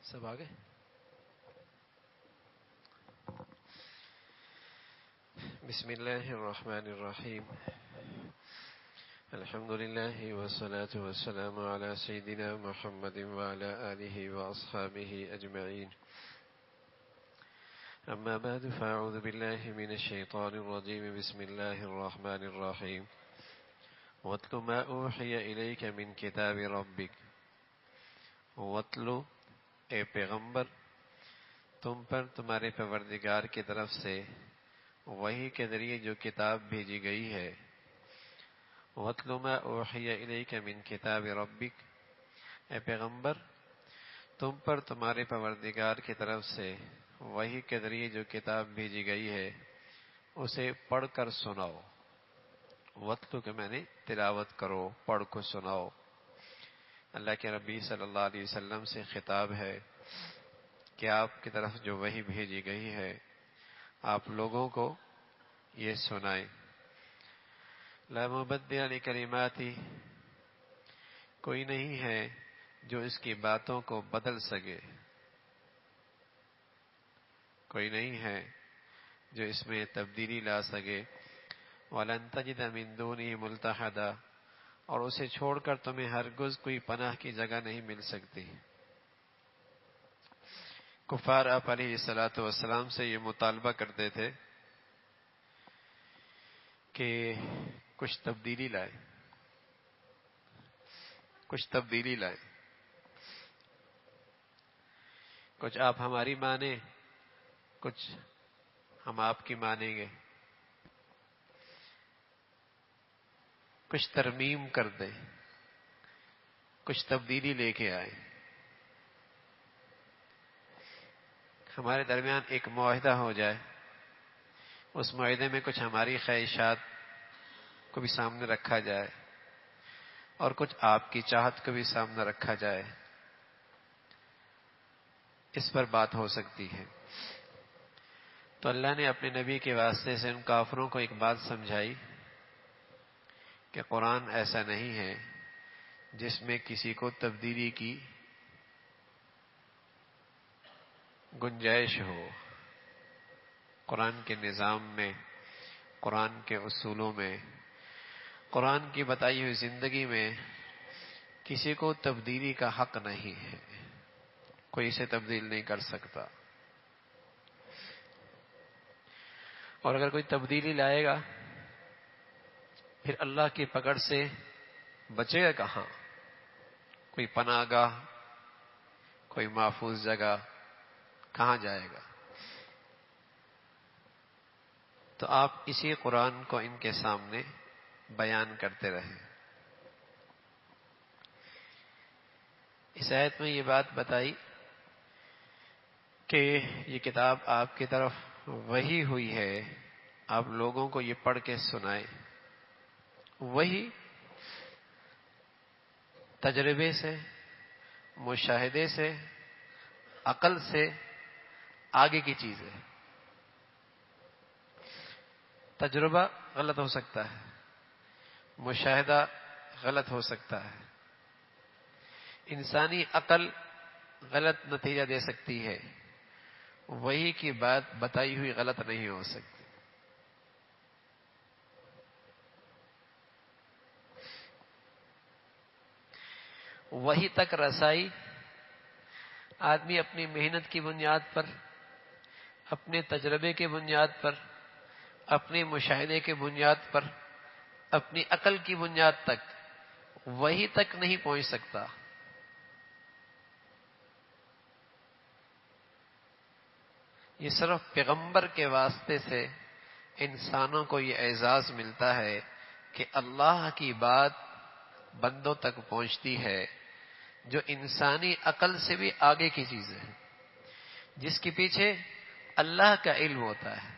سب آگے. بسم اللہ الرحمن الرحیم. الحمد للہ والصلاة والسلام علی سیدنا محمد وعلی آلہ واصحابہ اجمعین. اما بعد فاعوذ باللہ من الشیطان الرجیم. بسم اللہ الرحمن الرحیم. وَاتْلُ مَا أُوحِيَ إِلَيْكَ مِنْ كِتَابِ رَبِّكَ. وَاتْلُ اے پیغمبر تم پر تمہارے پروردگار کی طرف سے وحی کے ذریعے جو کتاب بھیجی گئی ہے. وَاتْلُ مَا أُوحِيَ إِلَيْكَ مِنْ كِتَابِ رَبِّكَ. اے پیغمبر تم پر تمہارے پروردگار کی طرف سے وحی کے ذریعے جو کتاب بھیجی گئی ہے اسے پڑھ کر سناؤ. وَاتْلُ کہ میں نے تلاوت کرو، پڑھ کو سناؤ. اللہ کے نبی صلی اللہ علیہ وسلم سے خطاب ہے کہ آپ کی طرف جو وحی بھیجی گئی ہے آپ لوگوں کو یہ سنائیں. لا مبدل لکلماتی، کوئی نہیں ہے جو اس کی باتوں کو بدل سکے، کوئی نہیں ہے جو اس میں تبدیلی لا سکے. وَلَن تَجِدَ مِن دُونِهِ مُلْتَحَدًا، اور اسے چھوڑ کر تمہیں ہرگز کوئی پناہ کی جگہ نہیں مل سکتی. کفار آپ علیہ السلام سے یہ مطالبہ کرتے تھے کہ کچھ تبدیلی لائے، کچھ تبدیلی لائے، کچھ آپ ہماری مانیں، کچھ ہم آپ کی مانیں گے، کچھ ترمیم کر دیں، کچھ تبدیلی لے کے آئے. ہمارے درمیان ایک معاہدہ ہو جائے، اس معاہدے میں کچھ ہماری خواہشات کو بھی سامنے رکھا جائے اور کچھ آپ کی چاہت کو بھی سامنے رکھا جائے، اس پر بات ہو سکتی ہے. تو اللہ نے اپنے نبی کے واسطے سے ان کافروں کو ایک بات سمجھائی کہ قرآن ایسا نہیں ہے جس میں کسی کو تبدیلی کی گنجائش ہو. قرآن کے نظام میں، قرآن کے اصولوں میں، قرآن کی بتائی ہوئی زندگی میں کسی کو تبدیلی کا حق نہیں ہے، کوئی اسے تبدیل نہیں کر سکتا. اور اگر کوئی تبدیلی لائے گا پھر اللہ کی پکڑ سے بچے گا کہاں؟ کوئی پناہ گاہ، کوئی محفوظ جگہ کہاں جائے گا؟ تو آپ اسی قرآن کو ان کے سامنے بیان کرتے رہیں. اس آیت میں یہ بات بتائی کہ یہ کتاب آپ کی طرف وحی ہوئی ہے، آپ لوگوں کو یہ پڑھ کے سنائیں. وحی تجربے سے، مشاہدے سے، عقل سے آگے کی چیز ہے. تجربہ غلط ہو سکتا ہے، مشاہدہ غلط ہو سکتا ہے، انسانی عقل غلط نتیجہ دے سکتی ہے، وحی کی بات بتائی ہوئی غلط نہیں ہو سکتی. وحی تک رسائی آدمی اپنی محنت کی بنیاد پر، اپنے تجربے کی بنیاد پر، اپنے مشاہدے کی بنیاد پر، اپنی عقل کی بنیاد تک وحی تک نہیں پہنچ سکتا. یہ صرف پیغمبر کے واسطے سے انسانوں کو یہ اعزاز ملتا ہے کہ اللہ کی بات بندوں تک پہنچتی ہے جو انسانی عقل سے بھی آگے کی چیز ہے، جس کے پیچھے اللہ کا علم ہوتا ہے،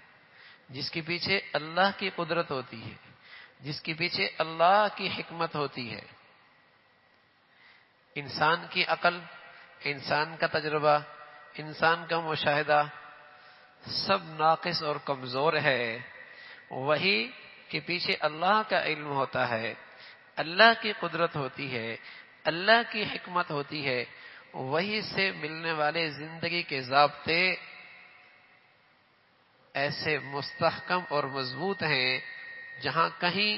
جس کے پیچھے اللہ کی قدرت ہوتی ہے، جس کے پیچھے اللہ کی حکمت ہوتی ہے. انسان کی عقل، انسان کا تجربہ، انسان کا مشاہدہ سب ناقص اور کمزور ہے. وحی کے پیچھے اللہ کا علم ہوتا ہے، اللہ کی قدرت ہوتی ہے، اللہ کی حکمت ہوتی ہے. وحی سے ملنے والے زندگی کے ضابطے ایسے مستحکم اور مضبوط ہیں جہاں کہیں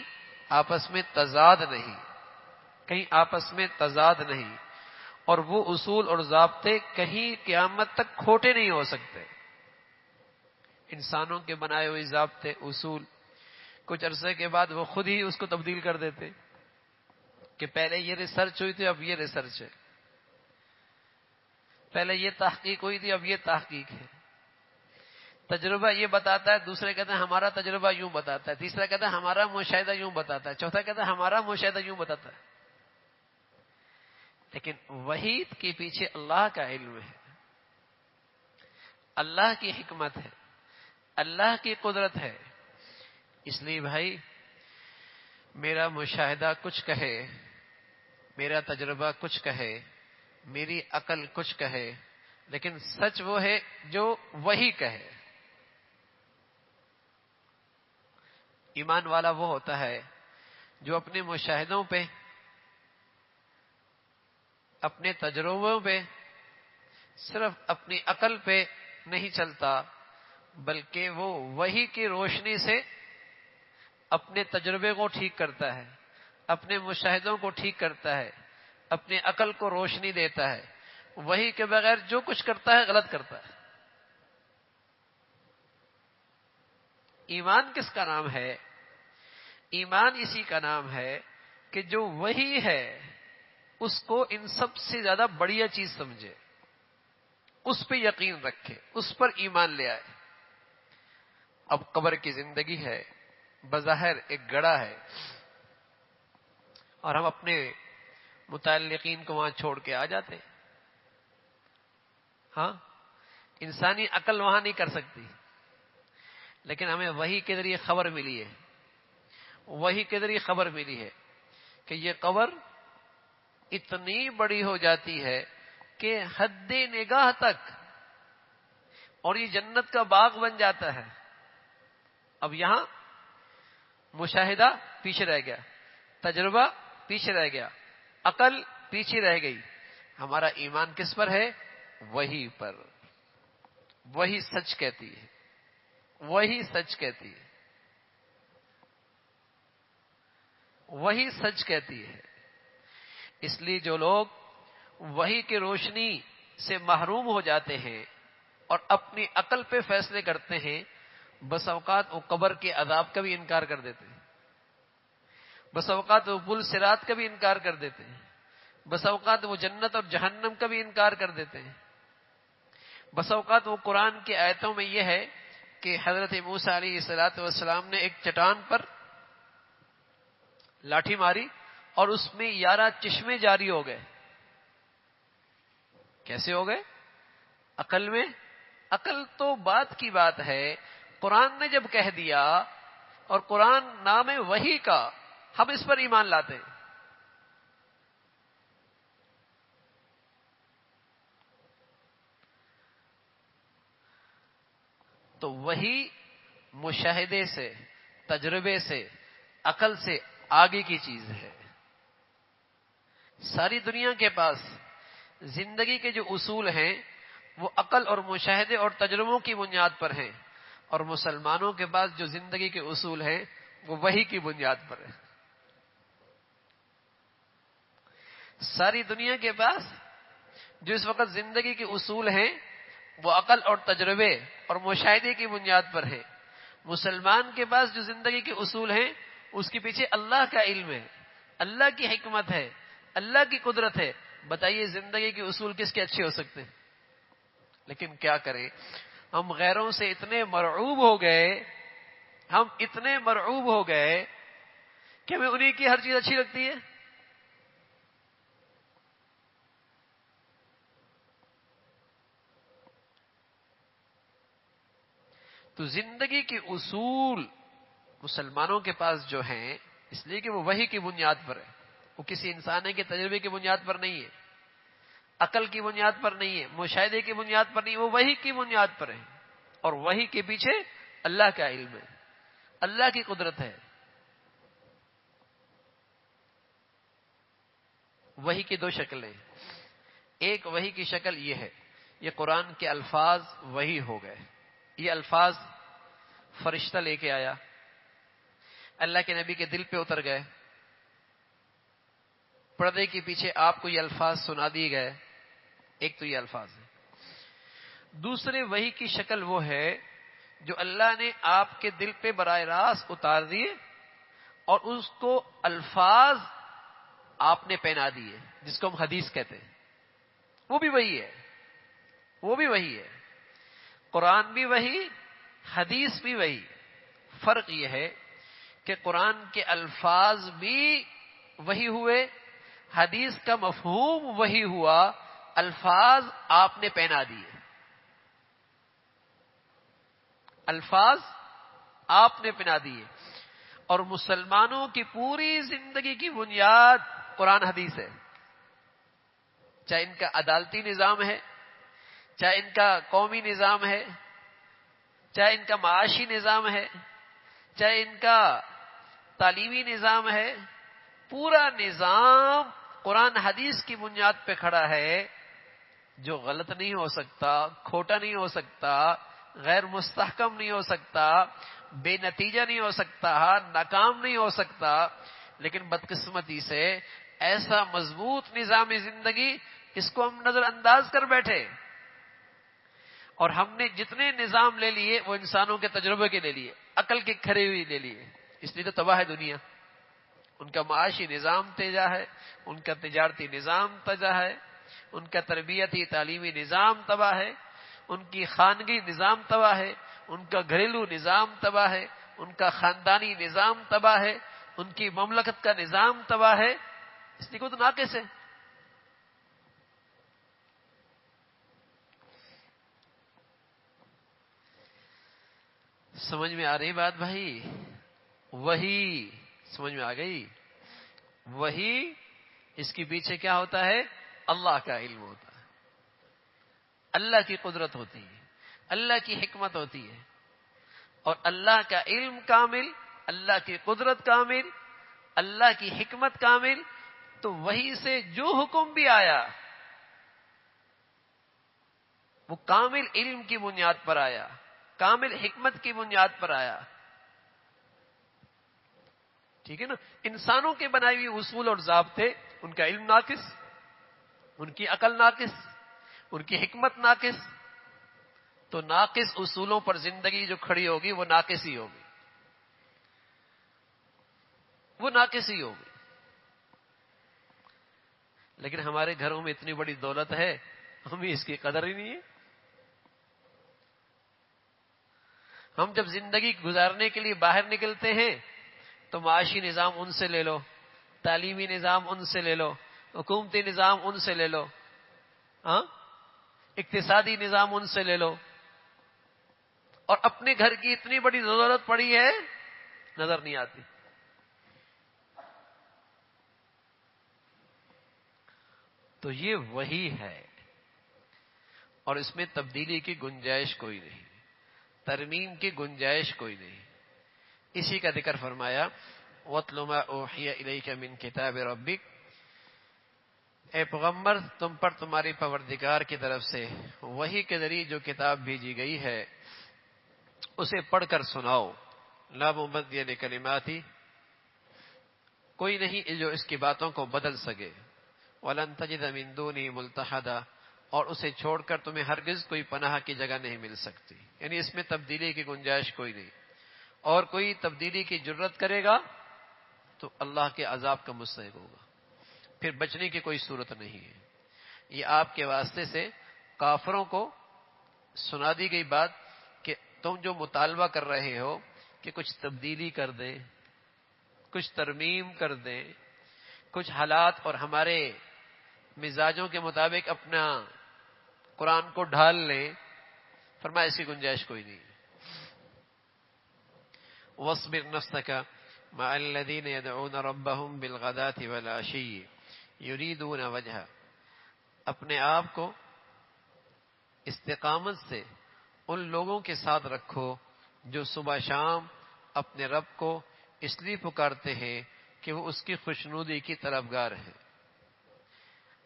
آپس میں تضاد نہیں، کہیں آپس میں تضاد نہیں، اور وہ اصول اور ضابطے کہیں قیامت تک کھوٹے نہیں ہو سکتے۔ انسانوں کے بنائے ہوئے ضابطے، اصول کچھ عرصے کے بعد وہ خود ہی اس کو تبدیل کر دیتے کہ پہلے یہ ریسرچ ہوئی تھی اب یہ ریسرچ ہے، پہلے یہ تحقیق ہوئی تھی اب یہ تحقیق ہے۔ تجربہ یہ بتاتا ہے، دوسرے کہتے ہیں ہمارا تجربہ یوں بتاتا ہے، تیسرا کہتا ہے ہمارا مشاہدہ یوں بتاتا ہے، چوتھا کہتا ہے ہمارا مشاہدہ یوں بتاتا ہے۔ لیکن وحی کے پیچھے اللہ کا علم ہے، اللہ کی حکمت ہے، اللہ کی قدرت ہے۔ اس لیے بھائی میرا مشاہدہ کچھ کہے، میرا تجربہ کچھ کہے، میری عقل کچھ کہے، لیکن سچ وہ ہے جو وہی کہے۔ ایمان والا وہ ہوتا ہے جو اپنے مشاہدوں پہ، اپنے تجربوں پہ، صرف اپنی عقل پہ نہیں چلتا، بلکہ وہ وحی کی روشنی سے اپنے تجربے کو ٹھیک کرتا ہے، اپنے مشاہدوں کو ٹھیک کرتا ہے، اپنی عقل کو روشنی دیتا ہے۔ وحی کے بغیر جو کچھ کرتا ہے غلط کرتا ہے۔ ایمان کس کا نام ہے؟ ایمان اسی کا نام ہے کہ جو وحی ہے اس کو ان سب سے زیادہ بڑھیا چیز سمجھے، اس پہ یقین رکھے، اس پر ایمان لے آئے۔ اب قبر کی زندگی ہے، بظاہر ایک گڑھا ہے، اور ہم اپنے متعلقین کو وہاں چھوڑ کے آ جاتے ہیں۔ ہاں، انسانی عقل وہاں نہیں کر سکتی، لیکن ہمیں وحی کے ذریعے خبر ملی ہے، وحی کے ذریعے خبر ملی ہے کہ یہ قبر اتنی بڑی ہو جاتی ہے کہ حد نگاہ تک، اور یہ جنت کا باغ بن جاتا ہے۔ اب یہاں مشاہدہ پیچھے رہ گیا، تجربہ پیچھے رہ گیا، عقل پیچھے رہ گئی، ہمارا ایمان کس پر ہے؟ وحی پر۔ وہی سچ کہتی ہے، وہی سچ کہتی ہے، وہی سچ کہتی ہے۔ اس لیے جو لوگ وحی کی روشنی سے محروم ہو جاتے ہیں اور اپنی عقل پہ فیصلے کرتے ہیں، بس اوقات وہ قبر کے عذاب کا بھی انکار کر دیتے ہیں، بس اوقات وہ پل صراط کا بھی انکار کر دیتے ہیں، بس اوقات وہ جنت اور جہنم کا بھی انکار کر دیتے ہیں۔ بس اوقات وہ قرآن کی آیتوں میں یہ ہے کہ حضرت موسیٰ علیہ السلام نے ایک چٹان پر لاٹھی ماری اور اس میں 11 چشمے جاری ہو گئے۔ کیسے ہو گئے؟ عقل میں؟ عقل تو بات کی بات ہے، قرآن نے جب کہہ دیا، اور قرآن نام ہے وحی کا، ہم اس پر ایمان لاتے ہیں۔ تو وہی مشاہدے سے، تجربے سے، عقل سے آگے کی چیز ہے۔ ساری دنیا کے پاس زندگی کے جو اصول ہیں وہ عقل اور مشاہدے اور تجربوں کی بنیاد پر ہیں، اور مسلمانوں کے پاس جو زندگی کے اصول ہیں وہ وحی کی بنیاد پر ہیں۔ ساری دنیا کے پاس جو اس وقت زندگی کے اصول ہیں وہ عقل اور تجربے اور مشاہدے کی بنیاد پر ہیں۔ مسلمان کے پاس جو زندگی کے اصول ہیں اس کے پیچھے اللہ کا علم ہے، اللہ کی حکمت ہے، اللہ کی قدرت ہے۔ بتائیے زندگی کے اصول کس کے اچھے ہو سکتے ہیں؟ لیکن کیا کریں، ہم غیروں سے اتنے مرعوب ہو گئے، ہم اتنے مرعوب ہو گئے کہ ہمیں انہی کی ہر چیز اچھی لگتی ہے۔ تو زندگی کے اصول مسلمانوں کے پاس جو ہیں، اس لیے کہ وہ وحی کی بنیاد پر ہے، وہ کسی انسان کے تجربے کی بنیاد پر نہیں ہے، عقل کی بنیاد پر نہیں ہے، مشاہدے کی بنیاد پر نہیں، وہ وحی کی بنیاد پر ہے، اور وحی کے پیچھے اللہ کا علم ہے، اللہ کی قدرت ہے۔ وحی کی دو شکلیں، ایک وحی کی شکل یہ ہے، یہ قرآن کے الفاظ وحی ہو گئے، یہ الفاظ فرشتہ لے کے آیا، اللہ کے نبی کے دل پہ اتر گئے، پردے کے پیچھے آپ کو یہ الفاظ سنا دیے گئے. ایک تو یہ الفاظ ہے. دوسرے وحی کی شکل وہ ہے جو اللہ نے آپ کے دل پہ براہ راست اتار دیے اور اس کو الفاظ آپ نے پہنا دیے، جس کو ہم حدیث کہتے ہیں. وہ بھی وہی ہے، وہ بھی وہی ہے. قرآن بھی وہی، حدیث بھی وہی. فرق یہ ہے کہ قرآن کے الفاظ بھی وہی ہوئے، حدیث کا مفہوم وہی ہوا، الفاظ آپ نے پہنا دیے. الفاظ آپ نے پہنا دیے. اور مسلمانوں کی پوری زندگی کی بنیاد قرآن حدیث ہے. چاہے ان کا عدالتی نظام ہے، چاہے ان کا قومی نظام ہے، چاہے ان کا معاشی نظام ہے، چاہے ان کا تعلیمی نظام ہے، پورا نظام قرآن حدیث کی بنیاد پہ کھڑا ہے، جو غلط نہیں ہو سکتا، کھوٹا نہیں ہو سکتا، غیر مستحکم نہیں ہو سکتا، بے نتیجہ نہیں ہو سکتا، ناکام نہیں ہو سکتا. لیکن بدقسمتی سے ایسا مضبوط نظام زندگی، اس کو ہم نظر انداز کر بیٹھے. اور ہم نے جتنے نظام لے لیے وہ انسانوں کے تجربے کے لے لیے، عقل کے کھرے ہوئے لے لیے. اس لیے تو تباہ ہے دنیا. ان کا معاشی نظام تیجا ہے، ان کا تجارتی نظام تجا ہے، ان کا تربیتی تعلیمی نظام تباہ ہے، ان کی خانگی نظام تباہ ہے، ان کا گھریلو نظام تباہ ہے، ان کا خاندانی نظام تباہ ہے، ان کی مملکت کا نظام تباہ ہے. اس لیے کو تو ناقص ہے. سمجھ میں آ رہی بات بھائی؟ وہی سمجھ میں آ گئی؟ وہی اس کے پیچھے کیا ہوتا ہے؟ اللہ کا علم ہوتا ہے، اللہ کی قدرت ہوتی ہے، اللہ کی حکمت ہوتی ہے. اور اللہ کا علم کامل، اللہ کی قدرت کامل، اللہ کی حکمت کامل. تو وہی سے جو حکم بھی آیا وہ کامل علم کی بنیاد پر آیا، کامل حکمت کی بنیاد پر آیا. ٹھیک ہے نا؟ انسانوں کے بنائے ہوئے اصول اور ضابطے، ان کا علم ناقص، ان کی عقل ناقص، ان کی حکمت ناقص. تو ناقص اصولوں پر زندگی جو کھڑی ہوگی وہ ناقص ہی ہوگی، وہ ناقص ہی ہوگی. لیکن ہمارے گھروں میں اتنی بڑی دولت ہے، ہمیں اس کی قدر ہی نہیں ہے. ہم جب زندگی گزارنے کے لیے باہر نکلتے ہیں تو معاشی نظام ان سے لے لو، تعلیمی نظام ان سے لے لو، حکومتی نظام ان سے لے لو، ہاں، اقتصادی نظام ان سے لے لو، اور اپنے گھر کی اتنی بڑی ضرورت پڑی ہے نظر نہیں آتی. تو یہ وہی ہے، اور اس میں تبدیلی کی گنجائش کوئی نہیں، ترمیم کی گنجائش کوئی نہیں. اسی کا ذکر فرمایا وَاتْلُ مَا أُوحِيَ إِلَيْكَ مِنْ كِتَابِ رَبِّكَ. اے پیغمبر، تم پر تمہاری پروردگار کی طرف سے وحی کے ذریعے جو کتاب بھیجی گئی ہے اسے پڑھ کر سناؤ. لا مبدل لکلماتی، کوئی نہیں جو اس کی باتوں کو بدل سکے. وَلَن تَجِدَ مِن دُونِهِ مُلْتَحَدًا، اور اسے چھوڑ کر تمہیں ہرگز کوئی پناہ کی جگہ نہیں مل سکتی. یعنی اس میں تبدیلی کی گنجائش کوئی نہیں، اور کوئی تبدیلی کی جرت کرے گا تو اللہ کے عذاب کا مستحق ہوگا، پھر بچنے کی کوئی صورت نہیں ہے. یہ آپ کے واسطے سے کافروں کو سنا دی گئی بات کہ تم جو مطالبہ کر رہے ہو کہ کچھ تبدیلی کر دیں، کچھ ترمیم کر دیں، کچھ حالات اور ہمارے مزاجوں کے مطابق اپنا قرآن کو ڈھال لیں، فرمایا اس کی گنجائش کوئی نہیں. وَاصْبِرْ نَفْسَكَ مَعَ الَّذِينَ يَدْعُونَ رَبَّهُمْ بِالْغَدَاةِ وَالْعَشِيِّ يُرِيدُونَ وَجْهَهُ، اپنے آپ کو استقامت سے ان لوگوں کے ساتھ رکھو جو صبح شام اپنے رب کو اس لیے پکارتے ہیں کہ وہ اس کی خوشنودی کی طلبگار ہیں.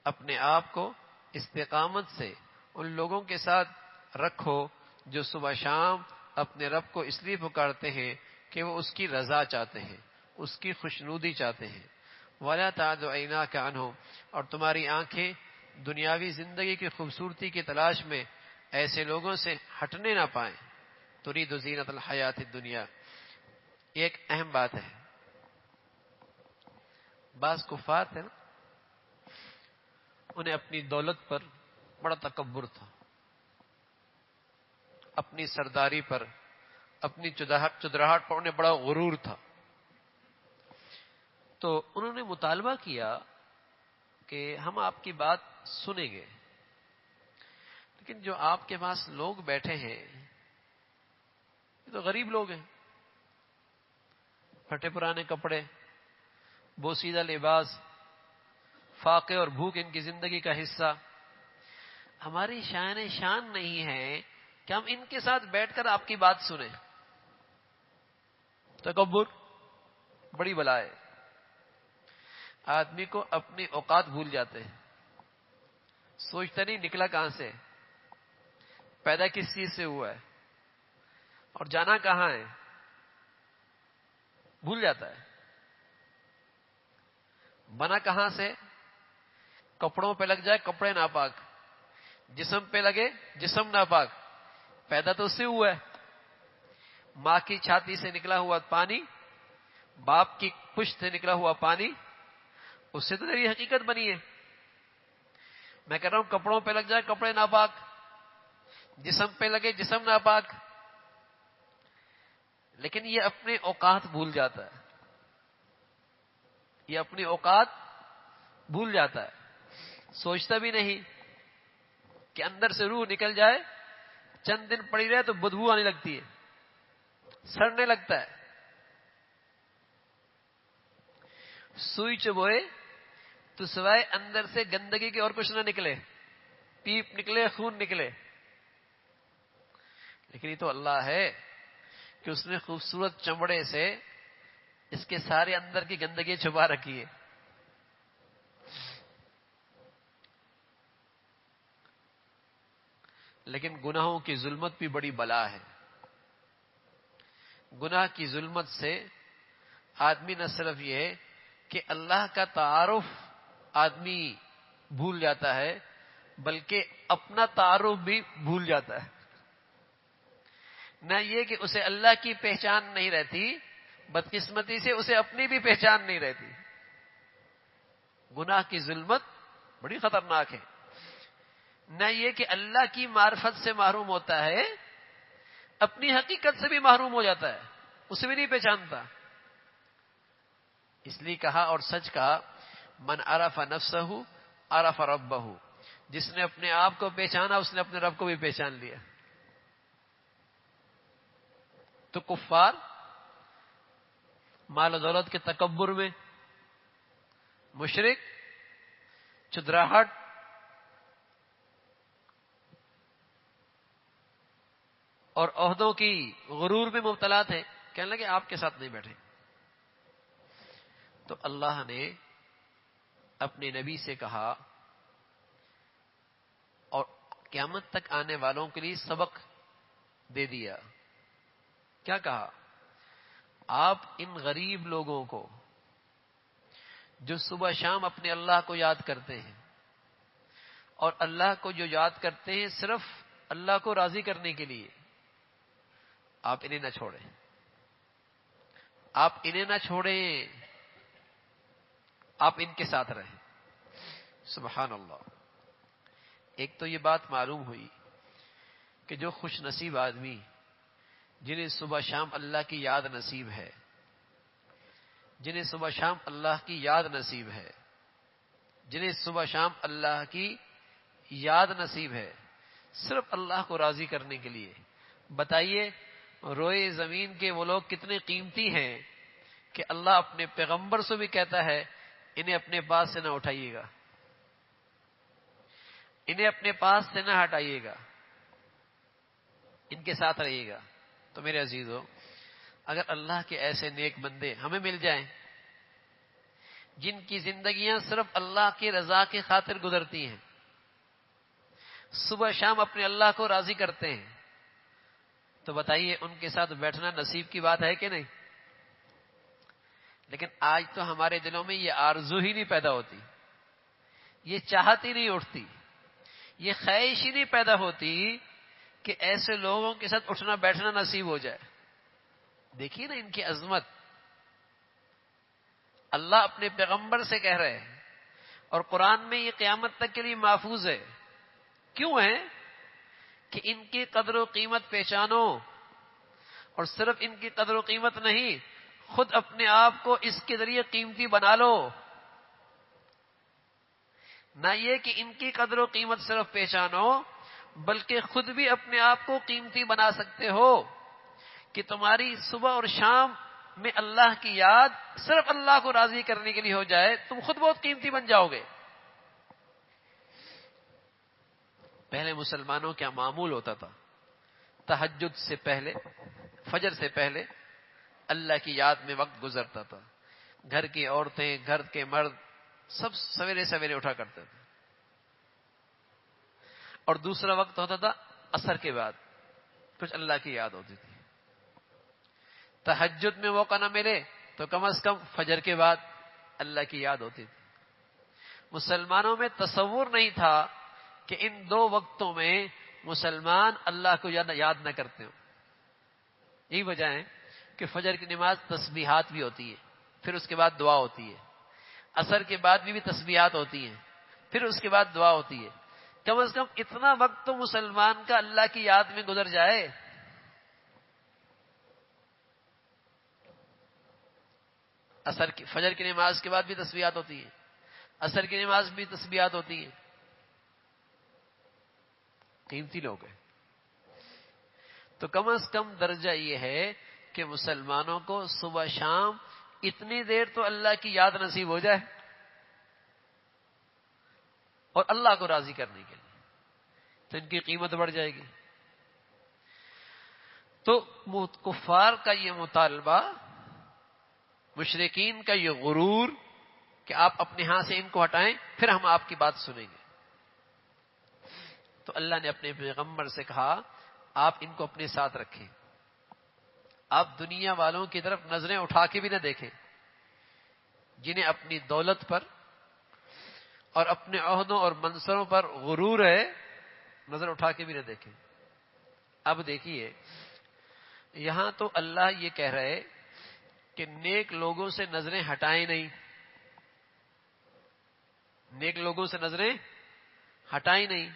اپنے آپ کو استقامت سے ان لوگوں کے ساتھ رکھو جو صبح شام اپنے رب کو اس لیے پکارتے ہیں کہ وہ اس کی رضا چاہتے ہیں، اس کی خوشنودی چاہتے ہیں۔ وَلَا تَعْدُ عَيْنَاكَ عَنْهُمْ، اور تمہاری آنکھیں دنیاوی زندگی کی خوبصورتی کی تلاش میں ایسے لوگوں سے ہٹنے نہ پائیں۔ ترید زینت الحیات الدنیا، یہ ایک اہم بات ہے۔ بعض کفار تھے نا، انہیں اپنی دولت پر بڑا تکبر تھا، اپنی سرداری پر، اپنی چدراہٹ پر انہیں بڑا غرور تھا۔ تو انہوں نے مطالبہ کیا کہ ہم آپ کی بات سنیں گے، لیکن جو آپ کے پاس لوگ بیٹھے ہیں یہ تو غریب لوگ ہیں، پھٹے پرانے کپڑے، بوسیدہ لباس، فاقے اور بھوک ان کی زندگی کا حصہ۔ ہماری شان نہیں ہے کہ ہم ان کے ساتھ بیٹھ کر آپ کی بات سنیں۔ تکبر بڑی بلا ہے، آدمی کو اپنی اوقات بھول جاتے ہیں، سوچتا نہیں نکلا کہاں سے، پیدا کس چیز سے ہوا ہے اور جانا کہاں ہے، بھول جاتا ہے۔ بنا کہاں سے، کپڑوں پہ لگ جائے کپڑے ناپاک، جسم پہ لگے جسم ناپاک، پیدا تو اس سے ہوا ہے۔ ماں کی چھاتی سے نکلا ہوا پانی، باپ کی پشت سے نکلا ہوا پانی، اس سے تو تیری حقیقت بنی ہے۔ میں کہہ رہا ہوں کپڑوں پہ لگ جائے کپڑے ناپاک، جسم پہ لگے جسم ناپاک، لیکن یہ اپنے اوقات بھول جاتا ہے، یہ اپنی اوقات بھول جاتا ہے، سوچتا بھی نہیں کہ اندر سے روح نکل جائے، چند دن پڑی رہے تو بدبو آنے لگتی ہے، سڑنے لگتا ہے۔ سوئی چبوئے تو سوائے اندر سے گندگی کے اور کچھ نہ نکلے، پیپ نکلے، خون نکلے، لیکن یہ تو اللہ ہے کہ اس نے خوبصورت چمڑے سے اس کے سارے اندر کی گندگی چھپا رکھی ہے۔ لیکن گناہوں کی ظلمت بھی بڑی بلا ہے۔ گناہ کی ظلمت سے آدمی نہ صرف یہ کہ اللہ کا تعارف آدمی بھول جاتا ہے، بلکہ اپنا تعارف بھی بھول جاتا ہے۔ نہ یہ کہ اسے اللہ کی پہچان نہیں رہتی، بدقسمتی سے اسے اپنی بھی پہچان نہیں رہتی۔ گناہ کی ظلمت بڑی خطرناک ہے۔ نہ یہ کہ اللہ کی معرفت سے محروم ہوتا ہے، اپنی حقیقت سے بھی محروم ہو جاتا ہے، اسے بھی نہیں پہچانتا۔ اس لیے کہا اور سچ کہا، من عرف نفسہ عرف ربہ، جس نے اپنے آپ کو پہچانا اس نے اپنے رب کو بھی پہچان لیا۔ تو کفار مال و دولت کے تکبر میں، مشرک چدراہٹ، اور عہدوں کی غرور میں مبتلا تھے، کہنے لگے آپ کے ساتھ نہیں بیٹھے۔ تو اللہ نے اپنے نبی سے کہا اور قیامت تک آنے والوں کے لیے سبق دے دیا۔ کیا کہا؟ آپ ان غریب لوگوں کو جو صبح شام اپنے اللہ کو یاد کرتے ہیں، اور اللہ کو جو یاد کرتے ہیں صرف اللہ کو راضی کرنے کے لیے، آپ انہیں نہ چھوڑیں، آپ انہیں نہ چھوڑیں، آپ ان کے ساتھ رہیں۔ سبحان اللہ۔ ایک تو یہ بات معلوم ہوئی کہ جو خوش نصیب آدمی جنہیں صبح شام اللہ کی یاد نصیب ہے، جنہیں صبح شام اللہ کی یاد نصیب ہے، جنہیں صبح شام اللہ کی یاد نصیب ہے، صرف اللہ کو راضی کرنے کے لیے، بتائیے روئے زمین کے وہ لوگ کتنے قیمتی ہیں کہ اللہ اپنے پیغمبر سے بھی کہتا ہے انہیں اپنے پاس سے نہ اٹھائیے گا، انہیں اپنے پاس سے نہ ہٹائیے گا، ان کے ساتھ رہیے گا۔ تو میرے عزیزو، اگر اللہ کے ایسے نیک بندے ہمیں مل جائیں جن کی زندگیاں صرف اللہ کی رضا کی خاطر گزرتی ہیں، صبح شام اپنے اللہ کو راضی کرتے ہیں، تو بتائیے ان کے ساتھ بیٹھنا نصیب کی بات ہے کہ نہیں؟ لیکن آج تو ہمارے دلوں میں یہ آرزو ہی نہیں پیدا ہوتی، یہ چاہت ہی نہیں اٹھتی، یہ خواہش ہی نہیں پیدا ہوتی کہ ایسے لوگوں کے ساتھ اٹھنا بیٹھنا نصیب ہو جائے۔ دیکھیے نا ان کی عظمت، اللہ اپنے پیغمبر سے کہہ رہے ہیں، اور قرآن میں یہ قیامت تک کے لیے محفوظ ہے۔ کیوں ہے؟ کہ ان کی قدر و قیمت پہچانو، اور صرف ان کی قدر و قیمت نہیں، خود اپنے آپ کو اس کے ذریعے قیمتی بنا لو۔ نہ یہ کہ ان کی قدر و قیمت صرف پہچانو، بلکہ خود بھی اپنے آپ کو قیمتی بنا سکتے ہو، کہ تمہاری صبح اور شام میں اللہ کی یاد صرف اللہ کو راضی کرنے کے لیے ہو جائے، تم خود بہت قیمتی بن جاؤ گے۔ پہلے مسلمانوں کا معمول ہوتا تھا، تہجد سے پہلے، فجر سے پہلے اللہ کی یاد میں وقت گزرتا تھا۔ گھر کی عورتیں، گھر کے مرد سب سویرے سویرے اٹھا کرتے تھے، اور دوسرا وقت ہوتا تھا عصر کے بعد، کچھ اللہ کی یاد ہوتی تھی۔ تہجد میں موقع نہ ملے تو کم از کم فجر کے بعد اللہ کی یاد ہوتی تھی۔ مسلمانوں میں تصور نہیں تھا کہ ان دو وقتوں میں مسلمان اللہ کو یاد نہ کرتے ہوں۔ یہی وجہ ہے کہ فجر کی نماز تسبیحات بھی ہوتی ہے، پھر اس کے بعد دعا ہوتی ہے۔ عصر کے بعد بھی تسبیحات ہوتی ہیں، پھر اس کے بعد دعا ہوتی ہے۔ کم از کم اتنا وقت تو مسلمان کا اللہ کی یاد میں گزر جائے۔ فجر کی نماز کے بعد بھی تسبیحات ہوتی ہیں، عصر کی نماز بھی تسبیحات ہوتی ہیں۔ قیمتی لوگ ہیں۔ تو کم از کم درجہ یہ ہے کہ مسلمانوں کو صبح شام اتنی دیر تو اللہ کی یاد نصیب ہو جائے، اور اللہ کو راضی کرنے کے لیے، تو ان کی قیمت بڑھ جائے گی۔ تو کفار کا یہ مطالبہ، مشرکین کا یہ غرور کہ آپ اپنے ہاں سے ان کو ہٹائیں پھر ہم آپ کی بات سنیں گے، تو اللہ نے اپنے پیغمبر سے کہا آپ ان کو اپنے ساتھ رکھیں، آپ دنیا والوں کی طرف نظریں اٹھا کے بھی نہ دیکھیں، جنہیں اپنی دولت پر اور اپنے عہدوں اور منصبوں پر غرور ہے، نظر اٹھا کے بھی نہ دیکھیں۔ اب دیکھیے یہاں تو اللہ یہ کہہ رہے کہ نیک لوگوں سے نظریں ہٹائیں نہیں، نیک لوگوں سے نظریں ہٹائیں نہیں،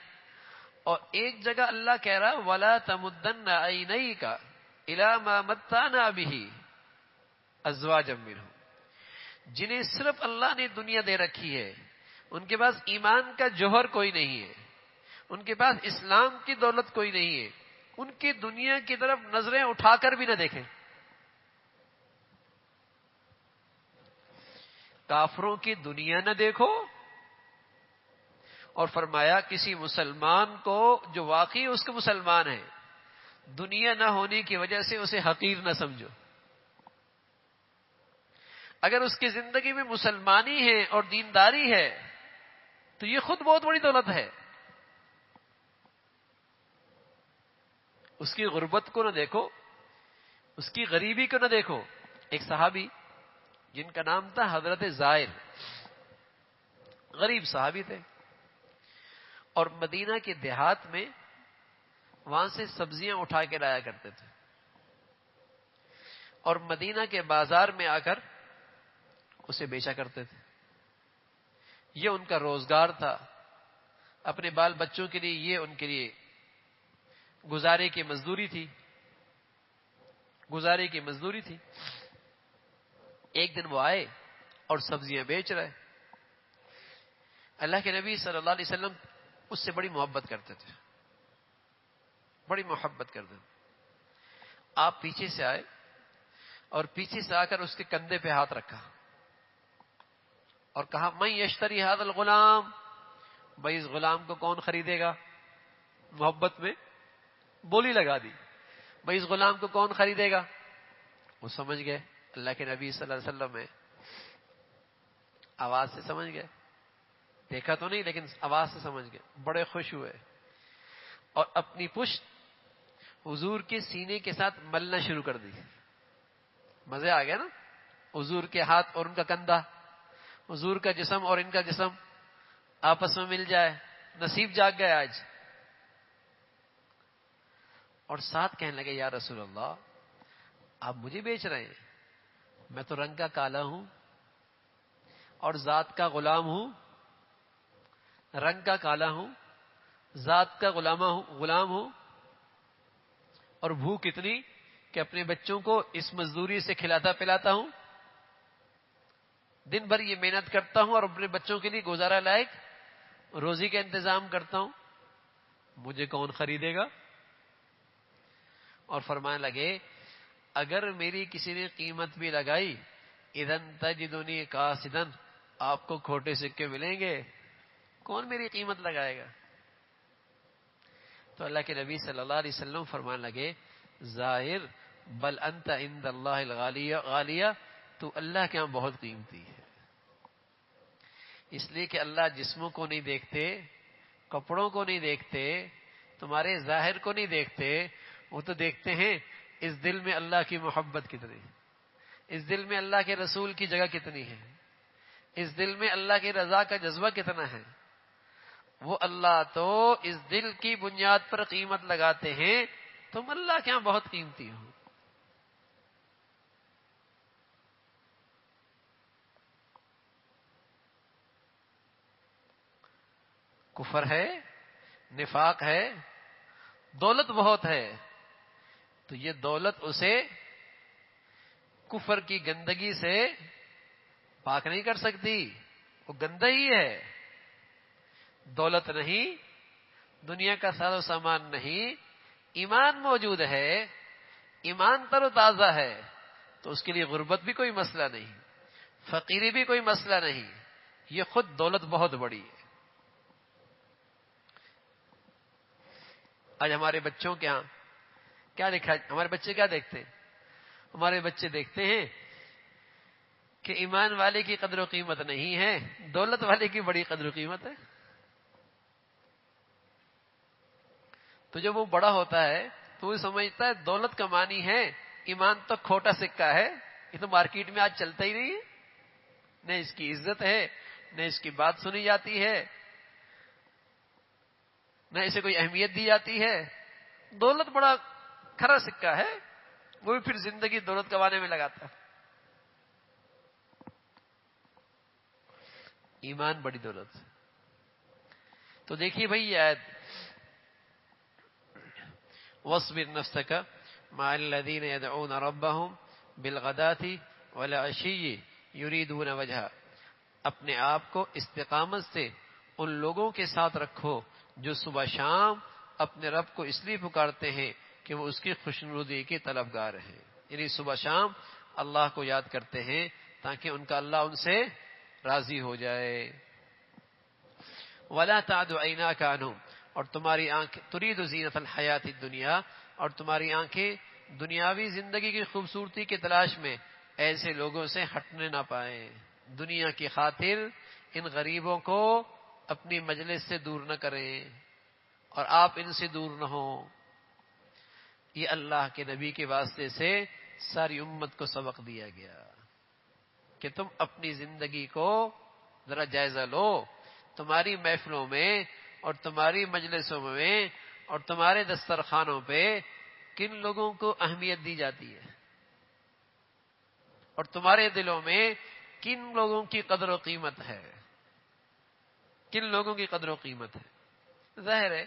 اور ایک جگہ اللہ کہہ رہا وَلَا تَمُدَّنَّ عَيْنَيْكَ إِلَىٰ مَا مَتَّعْنَا بِهِ أَزْوَاجًا مِّنْهُمْ، جنہیں صرف اللہ نے دنیا دے رکھی ہے، ان کے پاس ایمان کا جوہر کوئی نہیں ہے، ان کے پاس اسلام کی دولت کوئی نہیں ہے، ان کی دنیا کی طرف نظریں اٹھا کر بھی نہ دیکھیں۔ کافروں کی دنیا نہ دیکھو، اور فرمایا کسی مسلمان کو جو واقعی اس کے مسلمان ہے، دنیا نہ ہونے کی وجہ سے اسے حقیر نہ سمجھو۔ اگر اس کی زندگی میں مسلمانی ہے اور دینداری ہے تو یہ خود بہت بڑی دولت ہے۔ اس کی غربت کو نہ دیکھو، اس کی غریبی کو نہ دیکھو۔ ایک صحابی جن کا نام تھا حضرت زائر، غریب صحابی تھے، اور مدینہ کے دیہات میں وہاں سے سبزیاں اٹھا کے لایا کرتے تھے، اور مدینہ کے بازار میں آ کر اسے بیچا کرتے تھے۔ یہ ان کا روزگار تھا، اپنے بال بچوں کے لیے یہ ان کے لیے گزارے کی مزدوری تھی، گزارے کی مزدوری تھی۔ ایک دن وہ آئے اور سبزیاں بیچ رہے۔ اللہ کے نبی صلی اللہ علیہ وسلم اس سے بڑی محبت کرتے تھے، بڑی محبت کرتے تھے۔ آپ پیچھے سے آئے اور پیچھے سے آ کر اس کے کندھے پہ ہاتھ رکھا اور کہا من یشتری ھذا الغلام، بھائی اس غلام کو کون خریدے گا؟ محبت میں بولی لگا دی، بھائی اس غلام کو کون خریدے گا؟ وہ سمجھ گئے اللہ کے نبی صلی اللہ علیہ وسلم میں، آواز سے سمجھ گئے، دیکھا تو نہیں لیکن آواز سے سمجھ گئے، بڑے خوش ہوئے اور اپنی پشت حضور کے سینے کے ساتھ ملنا شروع کر دی. مزے آ گیا نا. حضور کے ہاتھ اور ان کا کندھا، حضور کا جسم اور ان کا جسم آپس میں مل جائے، نصیب جاگ گیا آج. اور ساتھ کہنے لگے یا رسول اللہ آپ مجھے بیچ رہے ہیں، میں تو رنگ کا کالا ہوں اور ذات کا غلام ہوں. رنگ کا کالا ہوں، ذات کا غلام ہوں، اور بھوک اتنی کہ اپنے بچوں کو اس مزدوری سے کھلاتا پلاتا ہوں. دن بھر یہ محنت کرتا ہوں اور اپنے بچوں کے لیے گزارا لائق روزی کا انتظام کرتا ہوں، مجھے کون خریدے گا؟ اور فرمانے لگے اگر میری کسی نے قیمت بھی لگائی اذن تجدنی قاصدن، آپ کو کھوٹے سکے ملیں گے، کون میری قیمت لگائے گا؟ تو اللہ کے نبی صلی اللہ علیہ وسلم فرمانے لگے ظاہر بل انت عند اللہ غالیہ، تو اللہ کے ہاں بہت قیمتی ہے. اس لیے کہ اللہ جسموں کو نہیں دیکھتے، کپڑوں کو نہیں دیکھتے، تمہارے ظاہر کو نہیں دیکھتے، وہ تو دیکھتے ہیں اس دل میں اللہ کی محبت کتنی، اس دل میں اللہ کے رسول کی جگہ کتنی ہے، اس دل میں اللہ کی رضا کا جذبہ کتنا ہے. وہ اللہ تو اس دل کی بنیاد پر قیمت لگاتے ہیں، تم اللہ کے ہاں بہت قیمتی ہو. کفر ہے، نفاق ہے، دولت بہت ہے، تو یہ دولت اسے کفر کی گندگی سے پاک نہیں کر سکتی، وہ گندہ ہی ہے. دولت نہیں، دنیا کا ساز و سامان نہیں، ایمان موجود ہے، ایمان تر و تازہ ہے، تو اس کے لیے غربت بھی کوئی مسئلہ نہیں، فقیری بھی کوئی مسئلہ نہیں، یہ خود دولت بہت بڑی ہے. آج ہمارے بچوں کے ہاں کیا دیکھا؟ ہمارے بچے کیا دیکھتے ہیں؟ ہمارے بچے دیکھتے ہیں کہ ایمان والے کی قدر و قیمت نہیں ہے، دولت والے کی بڑی قدر و قیمت ہے. تو جب وہ بڑا ہوتا ہے تو وہ سمجھتا ہے دولت کمانی ہے، ایمان تو کھوٹا سکہ ہے، یہ تو مارکیٹ میں آج چلتا ہی نہیں ہے، نہ اس کی عزت ہے، نہ اس کی بات سنی جاتی ہے، نہ اسے کوئی اہمیت دی جاتی ہے. دولت بڑا کھرا سکہ ہے، وہ بھی پھر زندگی دولت کمانے میں لگاتا ہے. ایمان بڑی دولت. تو دیکھیے بھائی یہ آیت وَاصْبِرْ نَفْسَكَ مَعَ الَّذِينَ يَدْعُونَ رَبَّهُمْ بِالْغَدَاةِ وَالْعَشِيِّ يُرِيدُونَ وَجْهَهُ، اپنے آپ کو استقامت سے ان لوگوں کے ساتھ رکھو جو صبح شام اپنے رب کو اس لیے پکارتے ہیں کہ وہ اس کی خوشنودی کے طلبگار ہیں. یعنی صبح شام اللہ کو یاد کرتے ہیں تاکہ ان کا اللہ ان سے راضی ہو جائے. وَلَا تَعْدُ عَيْنَاكَ عَنْهُمْ، اور تمہاری آنکھیں ترید زینت الحیات الدنیا، اور تمہاری آنکھیں دنیاوی زندگی کی خوبصورتی کی تلاش میں ایسے لوگوں سے ہٹنے نہ پائیں. دنیا کی خاطر ان غریبوں کو اپنی مجلس سے دور نہ کریں اور آپ ان سے دور نہ ہوں. یہ اللہ کے نبی کے واسطے سے ساری امت کو سبق دیا گیا کہ تم اپنی زندگی کو ذرا جائزہ لو. تمہاری محفلوں میں اور تمہاری مجلسوں میں اور تمہارے دسترخوانوں پہ کن لوگوں کو اہمیت دی جاتی ہے، اور تمہارے دلوں میں کن لوگوں کی قدر و قیمت ہے، کن لوگوں کی قدر و قیمت ہے. ظاہر ہے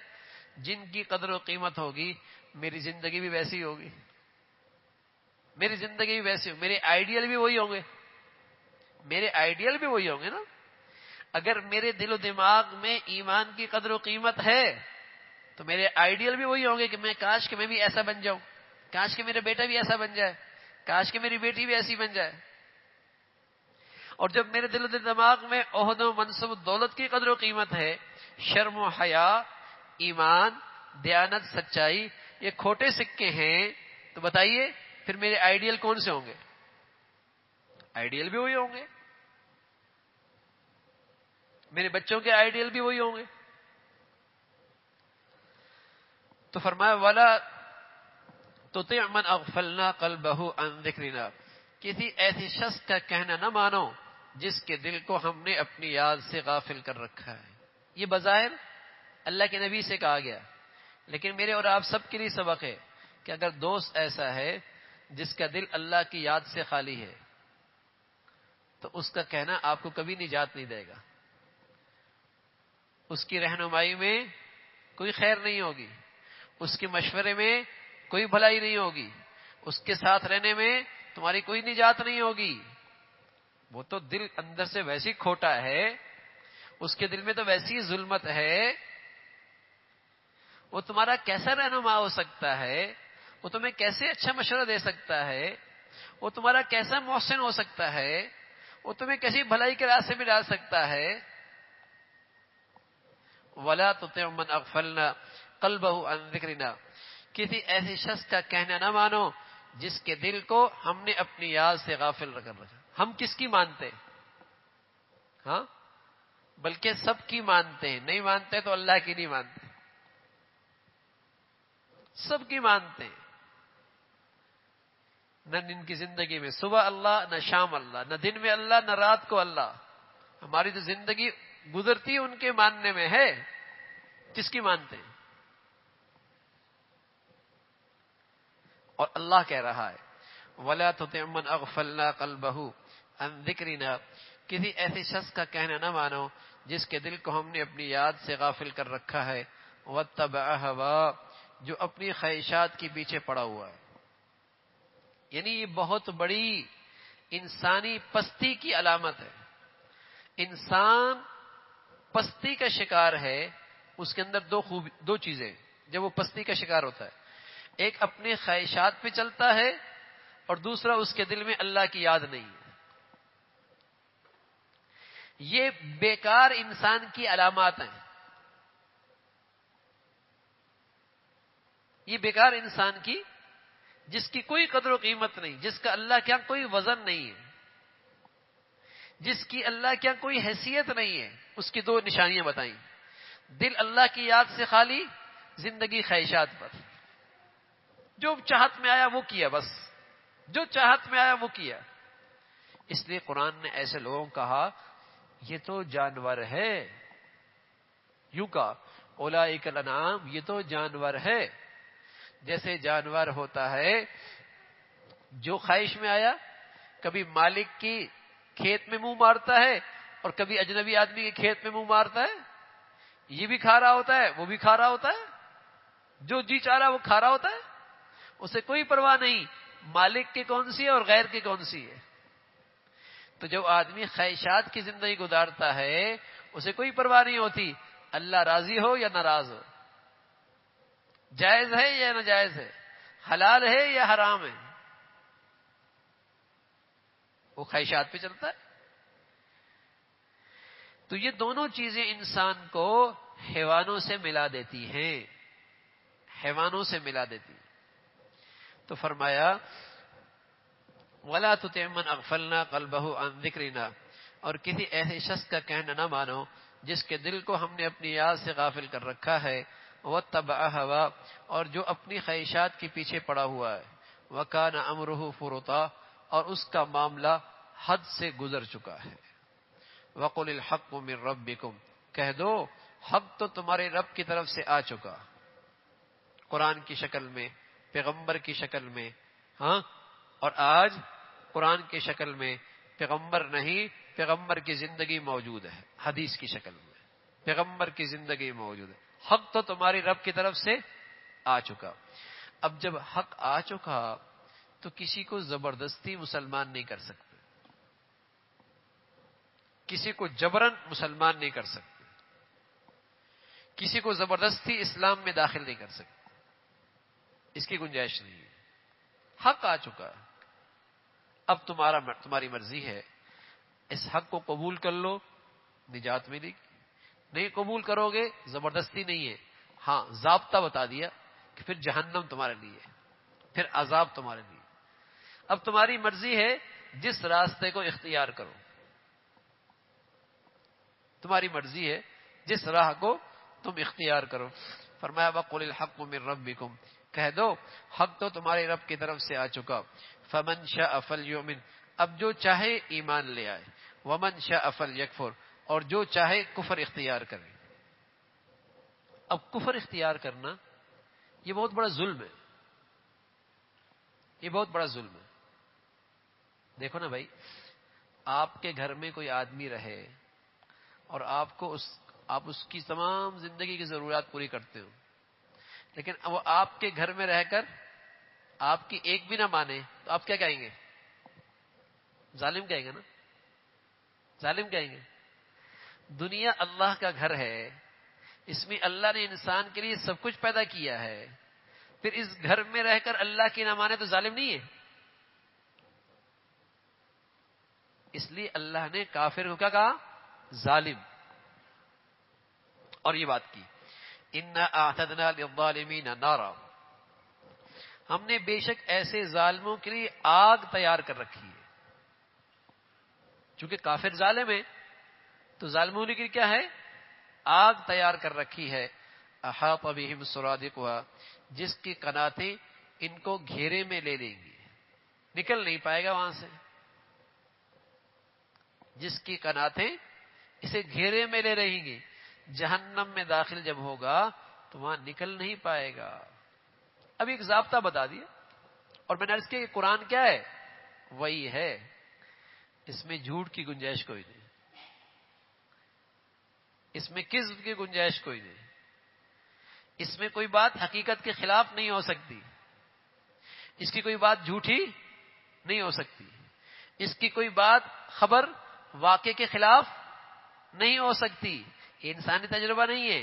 جن کی قدر و قیمت ہوگی میری زندگی بھی ویسی ہوگی، میری زندگی بھی ویسی ہوگی، میرے آئیڈیل بھی وہی ہوں گے، میرے آئیڈیل بھی وہی ہوں گے نا. اگر میرے دل و دماغ میں ایمان کی قدر و قیمت ہے تو میرے آئیڈیل بھی وہی ہوں گے کہ میں کاش کہ میں بھی ایسا بن جاؤں، کاش کہ میرا بیٹا بھی ایسا بن جائے، کاش کہ میری بیٹی بھی ایسی بن جائے. اور جب میرے دل و دماغ میں عہد و منصب و دولت کی قدر و قیمت ہے، شرم و حیا، ایمان، دیانت، سچائی یہ کھوٹے سکے ہیں، تو بتائیے پھر میرے آئیڈیل کون سے ہوں گے؟ آئیڈیل بھی وہی ہوں گے، میرے بچوں کے آئیڈیل بھی وہی ہوں گے. تو فرمایا ولا تطع من اغفلنا قلبه عن ذکرنا، کسی ایسی شخص کا کہنا نہ مانو جس کے دل کو ہم نے اپنی یاد سے غافل کر رکھا ہے۔ یہ بظاہر اللہ کے نبی سے کہا گیا، لیکن میرے اور آپ سب کے لیے سبق ہے کہ اگر دوست ایسا ہے جس کا دل اللہ کی یاد سے خالی ہے تو اس کا کہنا آپ کو کبھی نجات نہیں دے گا، اس کی رہنمائی میں کوئی خیر نہیں ہوگی، اس کے مشورے میں کوئی بھلائی نہیں ہوگی، اس کے ساتھ رہنے میں تمہاری کوئی نجات نہیں ہوگی۔ وہ تو دل اندر سے ویسی کھوٹا ہے، اس کے دل میں تو ویسی ظلمت ہے، وہ تمہارا کیسا رہنما ہو سکتا ہے، وہ تمہیں کیسے اچھا مشورہ دے سکتا ہے، وہ تمہارا کیسا محسن ہو سکتا ہے، وہ تمہیں کیسی بھلائی کے راستے میں ڈال سکتا ہے۔ وَلَا تُطِعْ مَنْ أَغْفَلْنَا قَلْبَهُ عَنْ ذِكْرِنَا، کسی ایسی شخص کا کہنا نہ مانو جس کے دل کو ہم نے اپنی یاد سے غافل کر رکھا۔ ہم کس کی مانتے؟ ہاں، بلکہ سب کی مانتے ہیں، نہیں مانتے تو اللہ کی نہیں مانتے، سب کی مانتے ہیں۔ نہ ان کی زندگی میں صبح اللہ، نہ شام اللہ، نہ دن میں اللہ، نہ رات کو اللہ۔ ہماری تو زندگی گزرتی ان کے ماننے میں ہے، کس کی مانتے ہیں؟ اور اللہ کہہ رہا ہے وَلَا تُطِعْ مَنْ أَغْفَلْنَا قَلْبَهُ عَنْ ذِكْرِنَا، کسی ایسے شخص کا کہنا نہ مانو جس کے دل کو ہم نے اپنی یاد سے غافل کر رکھا ہے، وَاتَّبَعَ هَوَاهُ، جو اپنی خواہشات کے پیچھے پڑا ہوا ہے۔ یعنی یہ بہت بڑی انسانی پستی کی علامت ہے۔ انسان پستی کا شکار ہے، اس کے اندر دو چیزیں جب وہ پستی کا شکار ہوتا ہے، ایک اپنے خواہشات پہ چلتا ہے اور دوسرا اس کے دل میں اللہ کی یاد نہیں ہے۔ یہ بیکار انسان کی علامات ہیں، یہ بیکار انسان کی، جس کی کوئی قدر و قیمت نہیں، جس کا اللہ کے یہاں کوئی وزن نہیں ہے، جس کی اللہ کے یہاں کوئی حیثیت نہیں ہے، اس کی دو نشانیاں بتائیں۔ دل اللہ کی یاد سے خالی، زندگی خواہشات پر، جو چاہت میں آیا وہ کیا، بس جو چاہت میں آیا وہ کیا۔ اس لیے قرآن نے ایسے لوگوں کو کہا یہ تو جانور ہے، یوں کہا اولئک الانعام، یہ تو جانور ہے۔ جیسے جانور ہوتا ہے جو خواہش میں آیا، کبھی مالک کی کھیت میں منہ مارتا ہے اور کبھی اجنبی آدمی کے کھیت میں منہ مارتا ہے، یہ بھی کھا رہا ہوتا ہے وہ بھی کھا رہا ہوتا ہے، جو جی چاہ رہا ہے وہ کھا رہا ہوتا ہے، اسے کوئی پرواہ نہیں مالک کی کون سی ہے اور غیر کی کون سی ہے۔ تو جب آدمی خواہشات کی زندگی گزارتا ہے اسے کوئی پرواہ نہیں ہوتی اللہ راضی ہو یا ناراض ہو، جائز ہے یا ناجائز ہے، حلال ہے یا حرام ہے، وہ خواہشات پہ چلتا ہے۔ تو یہ دونوں چیزیں انسان کو حیوانوں سے ملا دیتی ہیں، حیوانوں سے ملا دیتی ہیں۔ تو فرمایا وَلَا تُطِعْ مَنْ أَغْفَلْنَا قَلْبَهُ عَنْ ذِكْرِنَا، اور کسی ایسے شخص کا کہنا نہ مانو جس کے دل کو ہم نے اپنی یاد سے غافل کر رکھا ہے، وَاتَّبَعَ هَوَاهُ، اور جو اپنی خواہشات کے پیچھے پڑا ہوا ہے، وَكَانَ أَمْرُهُ فُرُطًا، اور اس کا معاملہ حد سے گزر چکا ہے۔ وَقُلِ الْحَقُّ مِنْ رَبِّكُمْ، کہہ دو حق تو تمہارے رب کی طرف سے آ چکا، قرآن کی شکل میں، پیغمبر کی شکل میں، ہاں، اور آج قرآن کی شکل میں پیغمبر نہیں، پیغمبر کی زندگی موجود ہے، حدیث کی شکل میں پیغمبر کی زندگی موجود ہے۔ حق تو تمہاری رب کی طرف سے آ چکا۔ اب جب حق آ چکا تو کسی کو زبردستی مسلمان نہیں کر سکتے، کسی کو جبرن مسلمان نہیں کر سکتے، کسی کو زبردستی اسلام میں داخل نہیں کر سکتے، اس کی گنجائش نہیں ہے۔ حق آ چکا ہے، اب تمہاری مرضی ہے، اس حق کو قبول کر لو نجات ملے گی، نہیں قبول کرو گے زبردستی نہیں ہے، ہاں ضابطہ بتا دیا کہ پھر جہنم تمہارے لیے، پھر عذاب تمہارے لیے۔ اب تمہاری مرضی ہے جس راستے کو اختیار کرو، تمہاری مرضی ہے جس راہ کو تم اختیار کرو۔ فرمایا وَقُلِ الْحَقُّ مِن رَبِّكُمْ، کہہ دو حق تو تمہارے رب کی طرف سے آ چکا. فَمَن شَاءَ فَلْيُؤْمِنْ، اب جو چاہے ایمان لے آئے. وَمَن شَاءَ فَلْيَكْفُرْ، اور جو چاہے کفر اختیار کرے. اب کفر اختیار کرنا یہ بہت بڑا ظلم ہے، یہ بہت بڑا ظلم ہے. دیکھو نا بھائی، آپ کے گھر میں کوئی آدمی رہے اور آپ اس کی تمام زندگی کی ضروریات پوری کرتے ہو، لیکن وہ آپ کے گھر میں رہ کر آپ کی ایک بھی نہ مانے تو آپ کیا کہیں گے؟ ظالم کہیں گے نا، ظالم کہیں گے. دنیا اللہ کا گھر ہے، اس میں اللہ نے انسان کے لیے سب کچھ پیدا کیا ہے، پھر اس گھر میں رہ کر اللہ کی نہ مانے تو ظالم نہیں ہے؟ اس لیے اللہ نے کافر کو کیا کہا؟ ظالم. اور یہ بات کی اِنَّا أَعْتَدْنَا لِلظَّالِمِينَ نَارًا، ہم نے بے شک ایسے ظالموں کے لیے آگ تیار کر رکھی ہے. چونکہ کافر ظالم ہے تو ظالموں کے لیے کیا ہے؟ آگ تیار کر رکھی ہے. احاط بہم سرادقها، جس کی قناتیں ان کو گھیرے میں لے لیں گی، نکل نہیں پائے گا وہاں سے. جس کی قناتیں اسے گھیرے میں لے رہیں گی، جہنم میں داخل جب ہوگا تو وہاں نکل نہیں پائے گا. اب ایک ضابطہ بتا دیا، اور میں نے عرض کیا کہ قرآن کیا ہے؟ وہی ہے، اس میں جھوٹ کی گنجائش کوئی نہیں، اس میں کذب کی گنجائش کوئی نہیں، اس میں کوئی بات حقیقت کے خلاف نہیں ہو سکتی، اس کی کوئی بات جھوٹی نہیں ہو سکتی، اس کی کوئی بات خبر واقع کے خلاف نہیں ہو سکتی. یہ انسانی تجربہ نہیں ہے،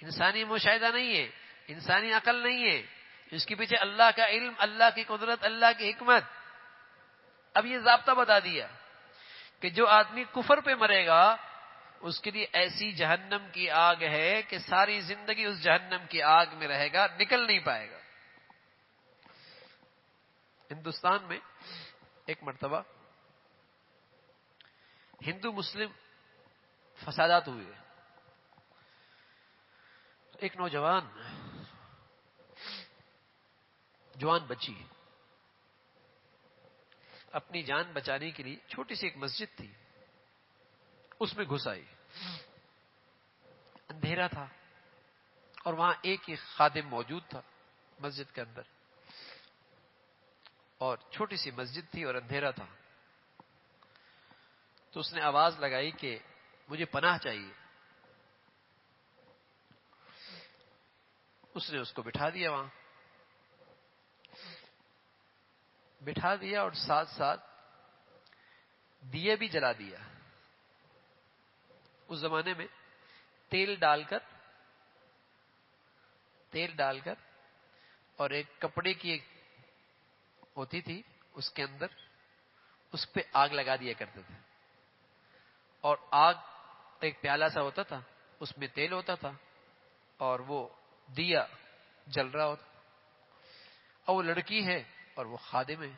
انسانی مشاہدہ نہیں ہے، انسانی عقل نہیں ہے، اس کے پیچھے اللہ کا علم، اللہ کی قدرت، اللہ کی حکمت. اب یہ ضابطہ بتا دیا کہ جو آدمی کفر پہ مرے گا اس کے لیے ایسی جہنم کی آگ ہے کہ ساری زندگی اس جہنم کی آگ میں رہے گا، نکل نہیں پائے گا. ہندوستان میں ایک مرتبہ ہندو مسلم فسادات ہوئے. ایک نوجوان جوان بچی اپنی جان بچانے کے لیے، چھوٹی سی ایک مسجد تھی، اس میں گھس آئی. اندھیرا تھا اور وہاں ایک ہی خادم موجود تھا مسجد کے اندر، اور چھوٹی سی مسجد تھی اور اندھیرا تھا. تو اس نے آواز لگائی کہ مجھے پناہ چاہیے. اس نے اس کو بٹھا دیا، وہاں بٹھا دیا اور ساتھ ساتھ دیے بھی جلا دیا. اس زمانے میں تیل ڈال کر اور ایک کپڑے کی ایک ہوتی تھی اس کے اندر، اس پہ آگ لگا دیا کرتے تھے. اور آگ ایک پیالہ سا ہوتا تھا، اس میں تیل ہوتا تھا اور وہ دیا جل رہا ہوتا. اور وہ لڑکی ہے اور وہ خادم ہے،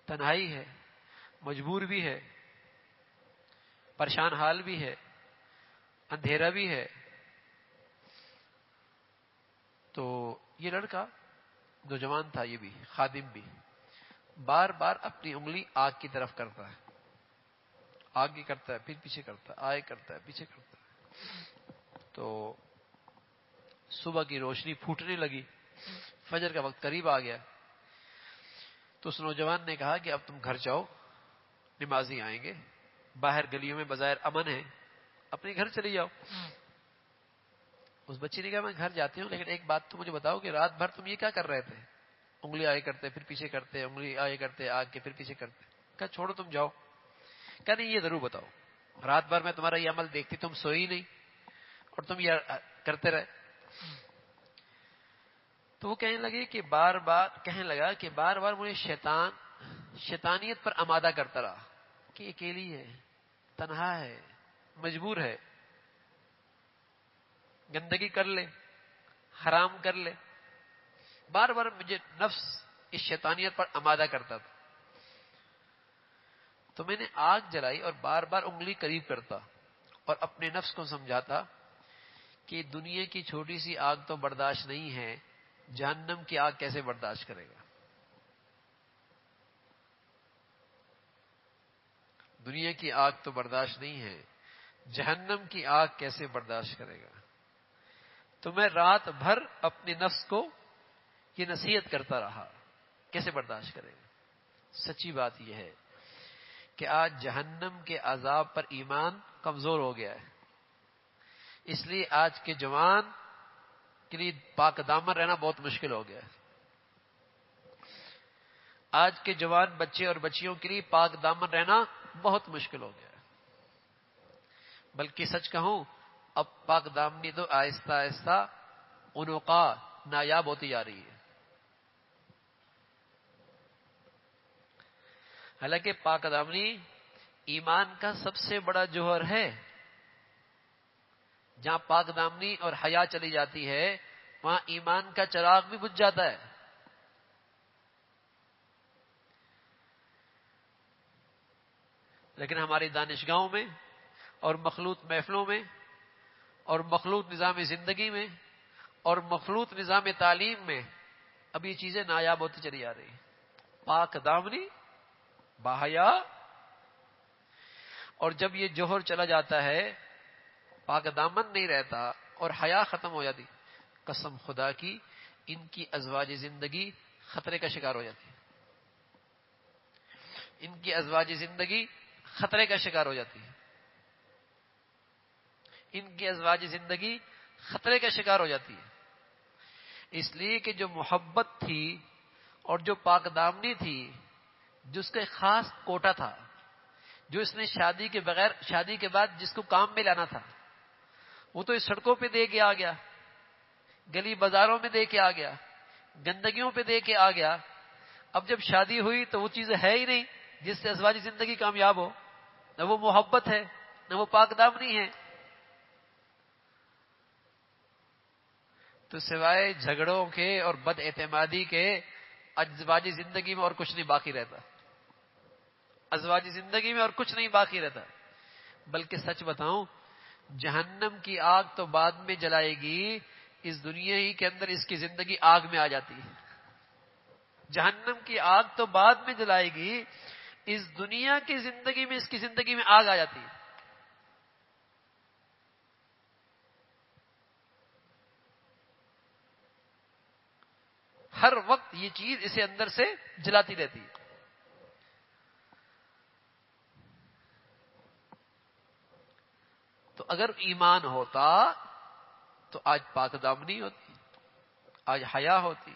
تنہائی ہے، مجبور بھی ہے، پریشان حال بھی ہے، اندھیرا بھی ہے. تو یہ لڑکا نوجوان تھا، یہ بھی خادم بھی، بار بار اپنی انگلی آگ کی طرف کرتا ہے، آگے کرتا ہے پھر پیچھے کرتا ہے، آگے کرتا ہے پیچھے کرتا ہے. تو صبح کی روشنی پھوٹنے لگی، فجر کا وقت قریب آ گیا. تو اس نوجوان نے کہا کہ اب تم گھر جاؤ، نمازی آئیں گے، باہر گلیوں میں بظاہر امن ہے، اپنے گھر چلی جاؤ. اس بچی نے کہا میں گھر جاتی ہوں، لیکن ایک بات تو مجھے بتاؤ کہ رات بھر تم یہ کیا کر رہے تھے؟ انگلی آگے کرتے پھر پیچھے کرتے، انگلی آگے کرتے آگے پھر پیچھے کرتے. کہا چھوڑو تم جاؤ. کہا نہیں یہ ضرور بتاؤ، رات بھر میں تمہارا یہ عمل دیکھتی، تم سوئی نہیں اور تم یہ کرتے رہے. تو وہ کہنے لگا کہ بار بار مجھے شیطانیت پر آمادہ کرتا رہا کہ اکیلی ہے، تنہا ہے، مجبور ہے، گندگی کر لے، حرام کر لے. بار بار مجھے نفس اس شیطانیت پر آمادہ کرتا تھا. تو میں نے آگ جلائی اور بار بار انگلی قریب کرتا اور اپنے نفس کو سمجھاتا کہ دنیا کی چھوٹی سی آگ تو برداشت نہیں ہے، جہنم کی آگ کیسے برداشت کرے گا؟ دنیا کی آگ تو برداشت نہیں ہے، جہنم کی آگ کیسے برداشت کرے گا؟ تو میں رات بھر اپنے نفس کو یہ نصیحت کرتا رہا، کیسے برداشت کرے گا؟ سچی بات یہ ہے کہ آج جہنم کے عذاب پر ایمان کمزور ہو گیا ہے، اس لیے آج کے جوان کے لیے پاک دامن رہنا بہت مشکل ہو گیا ہے۔ آج کے جوان بچے اور بچیوں کے لیے پاک دامن رہنا بہت مشکل ہو گیا ہے، بلکہ سچ کہوں اب پاک دامنی تو آہستہ آہستہ انوقا نایاب ہوتی جا رہی ہے۔ حالانکہ پاک دامنی ایمان کا سب سے بڑا جوہر ہے، جہاں پاک دامنی اور حیا چلی جاتی ہے وہاں ایمان کا چراغ بھی بجھ جاتا ہے۔ لیکن ہماری دانشگاہوں میں اور مخلوط محفلوں میں اور مخلوط نظام زندگی میں اور مخلوط نظام تعلیم میں اب یہ چیزیں نایاب ہوتی چلی جا رہی ہیں۔ پاک دامنی باحیا، اور جب یہ جوہر چلا جاتا ہے پاک دامن نہیں رہتا اور حیا ختم ہو جاتی، قسم خدا کی ان کی ازواج زندگی خطرے کا شکار ہو جاتی ہے، ان کی ازواج زندگی خطرے کا شکار ہو جاتی ہے، ان کی ازواج زندگی خطرے کا شکار ہو جاتی ہے، اس لیے کہ جو محبت تھی اور جو پاک دامنی تھی، جو اس کا ایک خاص کوٹا تھا، جو اس نے شادی کے بغیر شادی کے بعد جس کو کام میں لانا تھا وہ تو اس سڑکوں پہ دے کے آ گیا، گلی بازاروں میں دے کے آ گیا، گندگیوں پہ دے کے آ گیا۔ اب جب شادی ہوئی تو وہ چیز ہے ہی نہیں جس سے ازواجی زندگی کامیاب ہو، نہ وہ محبت ہے نہ وہ پاک دامنی ہے، تو سوائے جھگڑوں کے اور بد اعتمادی کے ازواجی زندگی میں اور کچھ نہیں باقی رہتا، ازواجی زندگی میں اور کچھ نہیں باقی رہتا۔ بلکہ سچ بتاؤں جہنم کی آگ تو بعد میں جلائے گی، اس دنیا ہی کے اندر اس کی زندگی آگ میں آ جاتی ہے۔ جہنم کی آگ تو بعد میں جلائے گی، اس دنیا کی زندگی میں اس کی زندگی میں آگ آ جاتی ہے۔ ہر وقت یہ چیز اسے اندر سے جلاتی رہتی ہے۔ تو اگر ایمان ہوتا تو آج پاک دامنی ہوتی، آج حیا ہوتی،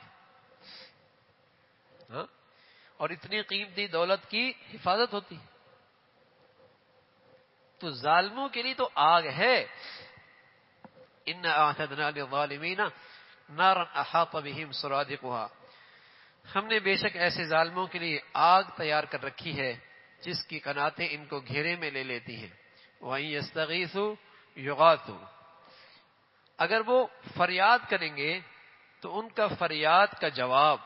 ہاں؟ اور اتنی قیمتی دولت کی حفاظت ہوتی۔ تو ظالموں کے لیے تو آگ ہے، ان اعتدنا للظالمین نارا احاط بهم سرادقها، ہم نے بے شک ایسے ظالموں کے لیے آگ تیار کر رکھی ہے جس کی قناتیں ان کو گھیرے میں لے لیتی ہیں۔ وَإِن يَسْتَغِيثُوا يُغَاثُوا، اگر وہ فریاد کریں گے تو ان کا فریاد کا جواب،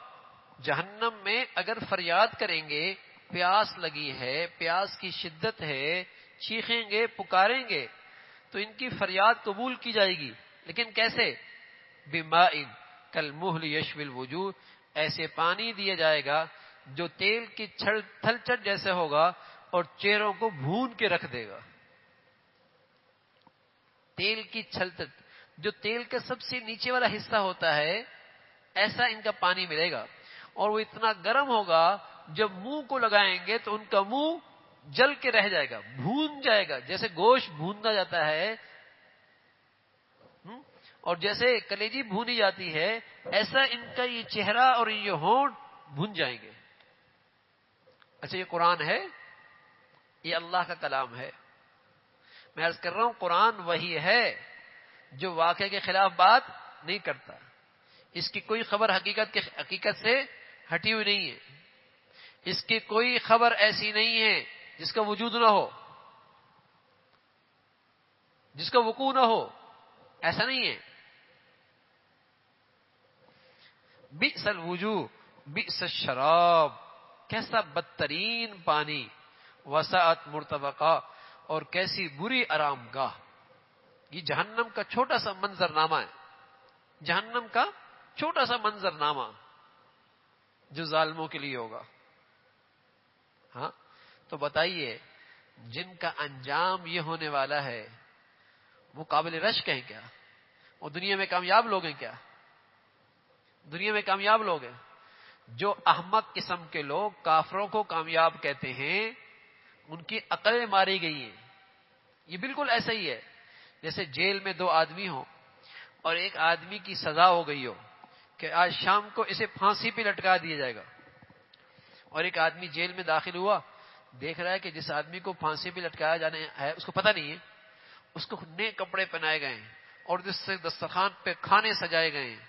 جہنم میں اگر فریاد کریں گے، پیاس لگی ہے، پیاس کی شدت ہے، چیخیں گے پکاریں گے تو ان کی فریاد قبول کی جائے گی، لیکن کیسے؟ بِمَاءٍ كَالْمُهْلِ يَشْوِي الْوُجُوهَ، ایسے پانی دیا جائے گا جو تیل کی تھلچٹ جیسے ہوگا اور چہروں کو بھون کے رکھ دے گا۔ تیل کی چھلچٹ، جو تیل کا سب سے نیچے والا حصہ ہوتا ہے، ایسا ان کا پانی ملے گا، اور وہ اتنا گرم ہوگا جب منہ کو لگائیں گے تو ان کا منہ جل کے رہ جائے گا، بھون جائے گا، جیسے گوشت بھوننا جاتا ہے اور جیسے کلیجی بھونی جاتی ہے، ایسا ان کا یہ چہرہ اور یہ ہونٹ بھون جائیں گے۔ اچھا، یہ قرآن ہے، یہ اللہ کا کلام ہے۔ میں عرض کر رہا ہوں قرآن وہی ہے جو واقعے کے خلاف بات نہیں کرتا، اس کی کوئی خبر حقیقت سے ہٹی ہوئی نہیں ہے، اس کی کوئی خبر ایسی نہیں ہے جس کا وجود نہ ہو، جس کا وقوع نہ ہو، ایسا نہیں ہے۔ بئس الوجوہ بئس الشراب، کیسا بدترین پانی، وسعت مرتفقہ، اور کیسی بری آرام گاہ۔ یہ جہنم کا چھوٹا سا منظرنامہ ہے، جہنم کا چھوٹا سا منظرنامہ جو ظالموں کے لیے ہوگا. ہاں تو بتائیے جن کا انجام یہ ہونے والا ہے وہ قابل رشک ہیں کیا؟ وہ دنیا میں کامیاب لوگ ہیں کیا؟ دنیا میں کامیاب لوگ ہیں. جو احمق قسم کے لوگ کافروں کو کامیاب کہتے ہیں ان کی عقلیں ماری گئی ہیں. یہ بالکل ایسا ہی ہے جیسے جیل میں دو آدمی ہوں اور ایک آدمی کی سزا ہو گئی ہو کہ آج شام کو اسے پھانسی پہ لٹکا دیا جائے گا، اور ایک آدمی جیل میں داخل ہوا، دیکھ رہا ہے کہ جس آدمی کو پھانسی پہ لٹکایا جانا ہے اس کو پتہ نہیں ہے، اس کو نئے کپڑے پہنائے گئے ہیں اور جس سے دسترخوان پہ کھانے سجائے گئے ہیں،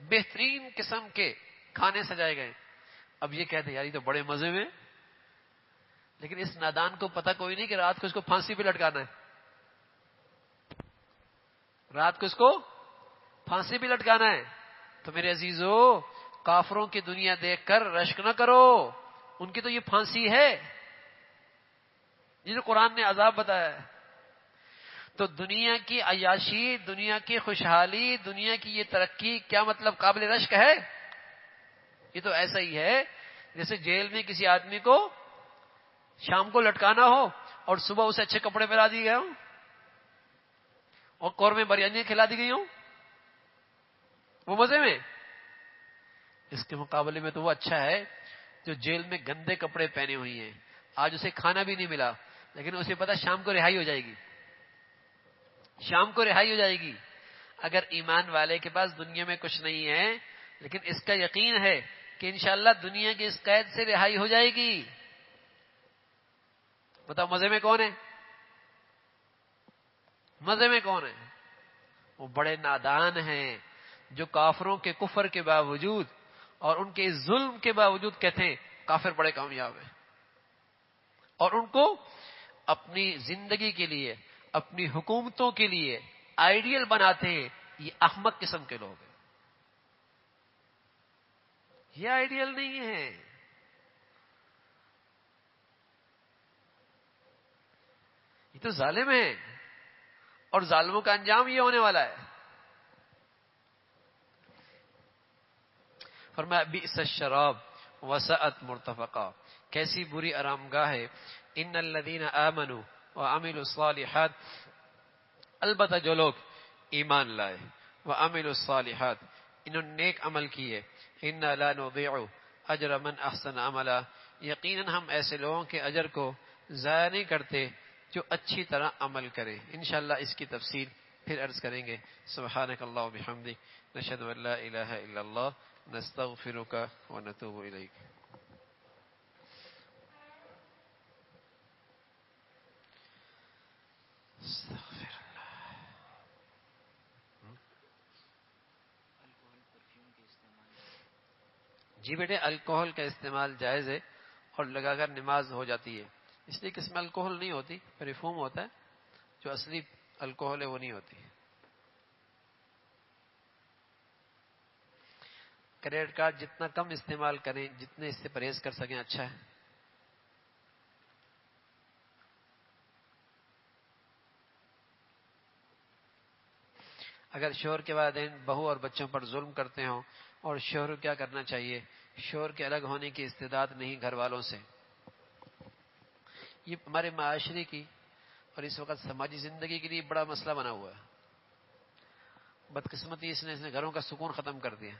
بہترین قسم کے کھانے سجائے گئے. اب یہ کہتے ہیں یار یہ تو بڑے مزے میں، لیکن اس نادان کو پتہ کوئی نہیں کہ رات کو اس کو پھانسی پہ لٹکانا ہے. رات کو اس کو پھانسی پہ لٹکانا ہے. تو میرے عزیزو کافروں کی دنیا دیکھ کر رشک نہ کرو، ان کی تو یہ پھانسی ہے جن قرآن نے عذاب بتایا ہے. تو دنیا کی عیاشی، دنیا کی خوشحالی، دنیا کی یہ ترقی کیا مطلب قابل رشک ہے؟ یہ تو ایسا ہی ہے جیسے جیل میں کسی آدمی کو شام کو لٹکانا ہو اور صبح اسے اچھے کپڑے پہنا دیے گئے ہوں اور قورمے بریانی کھلا دی گئی ہوں، وہ مزے میں. اس کے مقابلے میں تو وہ اچھا ہے جو جیل میں گندے کپڑے پہنے ہوئی ہیں، آج اسے کھانا بھی نہیں ملا لیکن اسے پتا شام کو رہائی ہو جائے گی، شام کو رہائی ہو جائے گی. اگر ایمان والے کے پاس دنیا میں کچھ نہیں ہے لیکن اس کا یقین ہے کہ انشاءاللہ دنیا کی اس قید سے رہائی ہو جائے گی، بتاؤ مزے میں کون ہے؟ مزے میں کون ہے؟ وہ بڑے نادان ہیں جو کافروں کے کفر کے باوجود اور ان کے ظلم کے باوجود کہتے ہیں کافر بڑے کامیاب ہیں، اور ان کو اپنی زندگی کے لیے، اپنی حکومتوں کے لیے آئیڈیل بناتے ہیں. یہ احمق قسم کے لوگ ہیں، یہ آئیڈیل نہیں ہے. یہ تو ظالم ہیں اور ظالموں کا انجام یہ ہونے والا ہے. فرمایا بئس الشراب وساءت مرتفقا، کیسی بری آرامگاہ ہے. ان الذین آمنوا وعملوا الصالحات، البتہ جو لوگ ایمان لائے، وعملوا الصالحات انہوں نے نیک عمل کیے، انا لا نضيع اجر من احسن عملا، یقیناً ہم ایسے لوگوں کے اجر کو ضائع نہیں کرتے جو اچھی طرح عمل کرے. انشاءاللہ اس کی تفصیل پھر عرض کریں گے. سبحانک اللہ وبحمدک، نشہد ان لا الہ الا اللہ، نستغفرک ونتوب الیک. استغفر اللہ. جی بیٹے الکوہل کا استعمال جائز ہے اور لگا کر نماز ہو جاتی ہے، اس لیے کہ اس میں الکوہل نہیں ہوتی، پرفیوم ہوتا ہے. جو اصلی الکوہل ہے وہ نہیں ہوتی. کریڈٹ کارڈ جتنا کم استعمال کریں، جتنے اس سے پرہیز کر سکیں اچھا ہے. اگر شوہر کے والدین بہو اور بچوں پر ظلم کرتے ہوں اور شوہر کو کیا کرنا چاہیے؟ شوہر کے الگ ہونے کی استعداد نہیں گھر والوں سے. یہ ہمارے معاشرے کی اور اس وقت سماجی زندگی کے لیے بڑا مسئلہ بنا ہوا ہے. بدقسمتی اس نے گھروں کا سکون ختم کر دیا.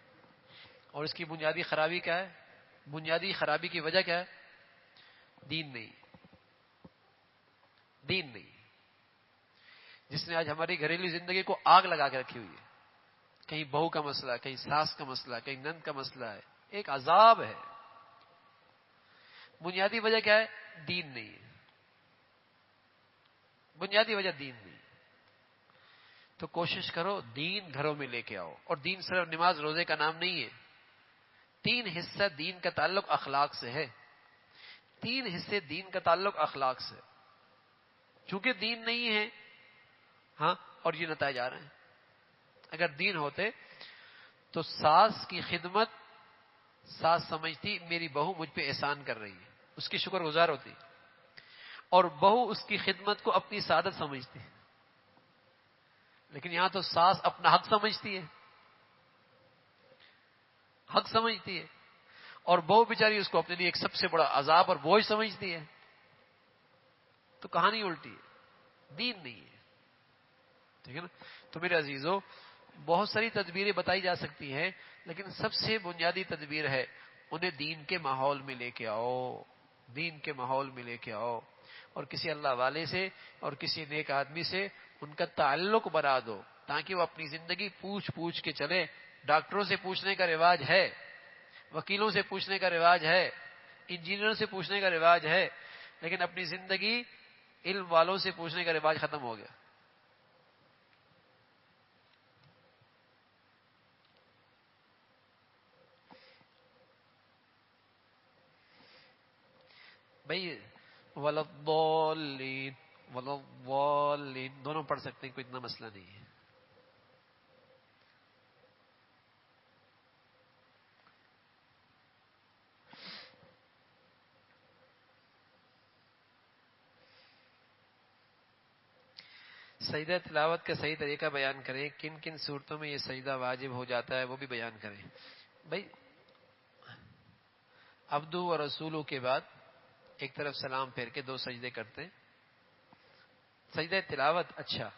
اور اس کی بنیادی خرابی کیا ہے؟ بنیادی خرابی کی وجہ کیا ہے؟ دین نہیں. دین نہیں، جس نے آج ہماری گھریلو زندگی کو آگ لگا کے رکھی ہوئی ہے. کہیں بہو کا مسئلہ، کہیں ساس کا مسئلہ، کہیں نند کا مسئلہ ہے، ایک عذاب ہے. بنیادی وجہ کیا ہے؟ دین نہیں ہے. بنیادی وجہ دین نہیں. تو کوشش کرو دین گھروں میں لے کے آؤ. اور دین صرف نماز روزے کا نام نہیں ہے. 3 حصہ دین کا تعلق اخلاق سے ہے. 3 حصے دین کا تعلق اخلاق سے. چونکہ دین نہیں ہے ہاں اور یہ نتائج آ رہے ہیں. اگر دین ہوتے تو ساس کی خدمت ساس سمجھتی میری بہو مجھ پہ احسان کر رہی ہے، اس کی شکر گزار ہوتی، اور بہو اس کی خدمت کو اپنی سعادت سمجھتی. لیکن یہاں تو ساس اپنا حق سمجھتی ہے، حق سمجھتی ہے، اور بہو بیچاری اس کو اپنے لیے ایک سب سے بڑا عذاب اور بوجھ سمجھتی ہے. تو کہانی الٹی ہے، دین نہیں ہے. ٹھیک ہے نا؟ تو میرے عزیزو، بہت ساری تدبیریں بتائی جا سکتی ہیں، لیکن سب سے بنیادی تدبیر ہے انہیں دین کے ماحول میں لے کے آؤ، دین کے ماحول میں لے کے آؤ، اور کسی اللہ والے سے اور کسی نیک آدمی سے ان کا تعلق بنا دو، تاکہ وہ اپنی زندگی پوچھ پوچھ کے چلے. ڈاکٹروں سے پوچھنے کا رواج ہے، وکیلوں سے پوچھنے کا رواج ہے، انجینئروں سے پوچھنے کا رواج ہے، لیکن اپنی زندگی علم والوں سے پوچھنے کا رواج ختم ہو گیا. بھائی ولضالین، ولضالین دونوں پڑھ سکتے ہیں، کوئی اتنا مسئلہ نہیں ہے. سجدہ تلاوت کا صحیح طریقہ بیان کریں، کن کن صورتوں میں یہ سجدہ واجب ہو جاتا ہے وہ بھی بیان کریں. بھائی عبدو و رسولو کے بعد ایک طرف سلام پھیر کے 2 سجدے کرتے ہیں. سجدہ تلاوت، اچھا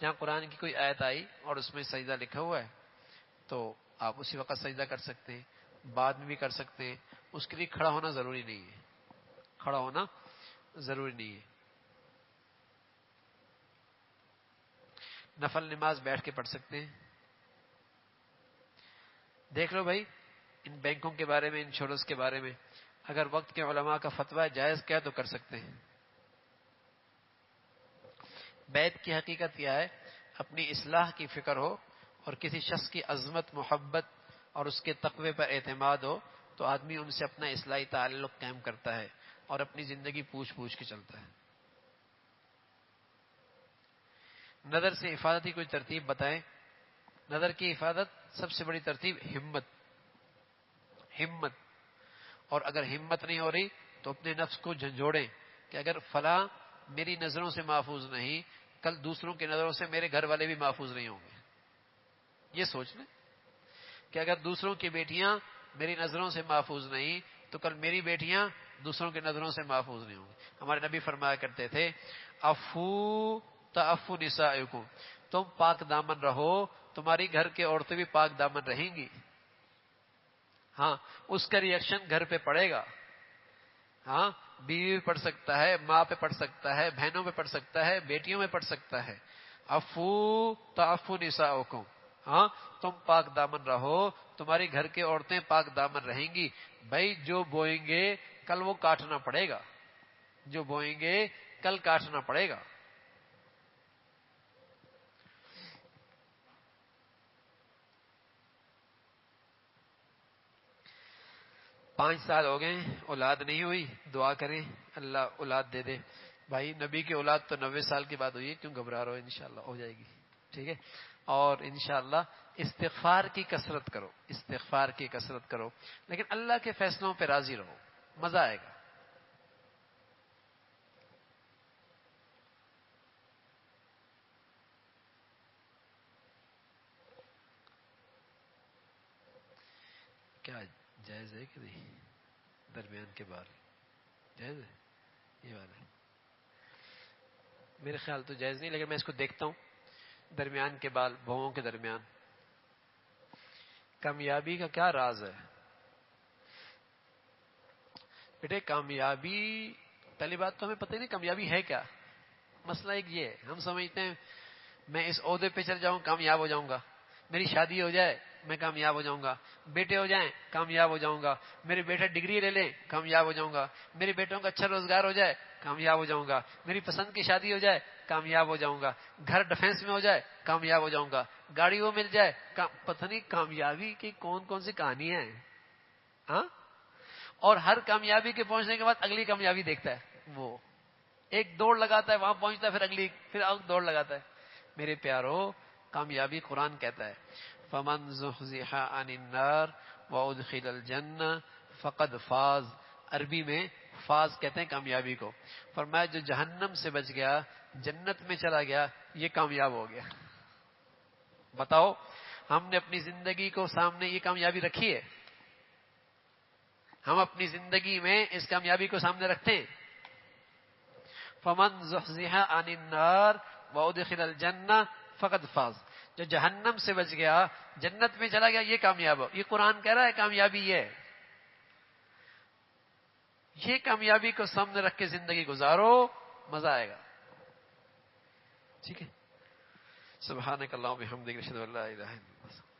جہاں قرآن کی کوئی آیت آئی اور اس میں سجدہ لکھا ہوا ہے تو آپ اسی وقت سجدہ کر سکتے ہیں، بعد میں بھی کر سکتے ہیں. اس کے لیے کھڑا ہونا ضروری نہیں ہے، کھڑا ہونا ضروری نہیں ہے. نفل نماز بیٹھ کے پڑھ سکتے ہیں. دیکھ لو بھائی، ان بینکوں کے بارے میں، انشورنس کے بارے میں اگر وقت کے علماء کا فتویٰ جائز کیا تو کر سکتے ہیں. بیت کی حقیقت کیا ہے؟ اپنی اصلاح کی فکر ہو اور کسی شخص کی عظمت، محبت اور اس کے تقوی پر اعتماد ہو تو آدمی ان سے اپنا اصلاحی تعلق قائم کرتا ہے اور اپنی زندگی پوچھ پوچھ کے چلتا ہے. نظر سے حفاظت کی کوئی ترتیب بتائیں. نظر کی حفاظت سب سے بڑی ترتیب ہمت، ہمت. اور اگر ہمت نہیں ہو رہی تو اپنے نفس کو جھنجھوڑیں کہ اگر فلاں میری نظروں سے محفوظ نہیں، کل دوسروں کی نظروں سے میرے گھر والے بھی محفوظ نہیں ہوں گے. یہ سوچ لیں کہ اگر دوسروں کی بیٹیاں میری نظروں سے محفوظ نہیں تو کل میری بیٹیاں دوسروں کی نظروں سے محفوظ نہیں ہوں گی. ہمارے نبی فرمایا کرتے تھے عفو تعفو نسائکم، تم پاک دامن رہو، تمہاری گھر کے عورتیں بھی پاک دامن رہیں گی. ہاں اس کا ریئیکشن گھر پہ پڑے گا. ہاں بیوی پہ پڑ سکتا ہے، ماں پہ پڑ سکتا ہے، بہنوں پہ پڑ سکتا ہے، بیٹیوں میں پڑ سکتا ہے. عفو تعفو نساؤکم، ہاں تم پاک دامن رہو، تمہاری گھر کے عورتیں پاک دامن رہیں گی. بھائی جو بوئیں گے کل وہ کاٹنا پڑے گا، جو بوئیں گے کل کاٹنا پڑے گا. 5 سال ہو گئے اولاد نہیں ہوئی، دعا کریں اللہ اولاد دے دے. بھائی نبی کی اولاد تو 90 سال کی بات ہوئی ہے، کیوں گھبرا رہے ہو؟ انشاءاللہ ہو جائے گی. ٹھیک ہے، اور انشاءاللہ استغفار کی کثرت کرو، استغفار کی کثرت کرو، لیکن اللہ کے فیصلوں پہ راضی رہو، مزہ آئے گا. کیا جائز ہے کہ نہیں؟ درمیان کے بال جائز ہے؟ یہ والا ہے میرے خیال تو جائز نہیں، لیکن میں اس کو دیکھتا ہوں. درمیان کے بال، بھوؤں کے درمیان. کامیابی کا کیا راز ہے؟ بیٹے کامیابی، پہلی بات تو ہمیں پتہ ہی نہیں کامیابی ہے کیا. مسئلہ ایک یہ ہے، ہم سمجھتے ہیں میں اس عہدے پہ چل جاؤں کامیاب ہو جاؤں گا، میری شادی ہو جائے میں کامیاب ہو جاؤں گا، بیٹے ہو جائیں کامیاب ہو جاؤں گا، میرے بیٹا ڈگری لے لیں کامیاب ہو جاؤں گا، میرے بیٹوں کا اچھا روزگار ہو جائے کامیاب ہو جاؤں گا، میری پسند کی شادی ہو جائے کامیاب ہو جاؤں گا، گھر ڈیفنس میں ہو جائے کامیاب ہو جاؤں گا، گاڑی وہ مل جائے پتہ نہیں کامیابی کی کون کون سی کہانیاں ہیں. ہاں، اور ہر کامیابی کے پہنچنے کے بعد اگلی کامیابی دیکھتا ہے. وہ ایک دوڑ لگاتا ہے، وہاں پہنچتا ہے، پھر اگلی، پھر دوڑ لگاتا ہے. میرے پیارو کامیابی قرآن کہتا ہے فمن زحزح عن النار وادخل الجنہ فقد فاز. عربی میں فاز کہتے ہیں کامیابی کو. فرمایا جو جہنم سے بچ گیا، جنت میں چلا گیا، یہ کامیاب ہو گیا. بتاؤ ہم نے اپنی زندگی کو سامنے یہ کامیابی رکھی ہے؟ ہم اپنی زندگی میں اس کامیابی کو سامنے رکھتے ہیں؟ فمن زحزح عن النار وادخل الجنہ فقد فاز، جو جہنم سے بچ گیا جنت میں چلا گیا یہ کامیاب ہو۔ یہ قرآن کہہ رہا ہے کامیابی یہ کامیابی کو سامنے رکھ کے زندگی گزارو، مزہ آئے گا۔ ٹھیک ہے، سبحانک اللہم وبحمدک، اشہد ان لا الہ الا انت۔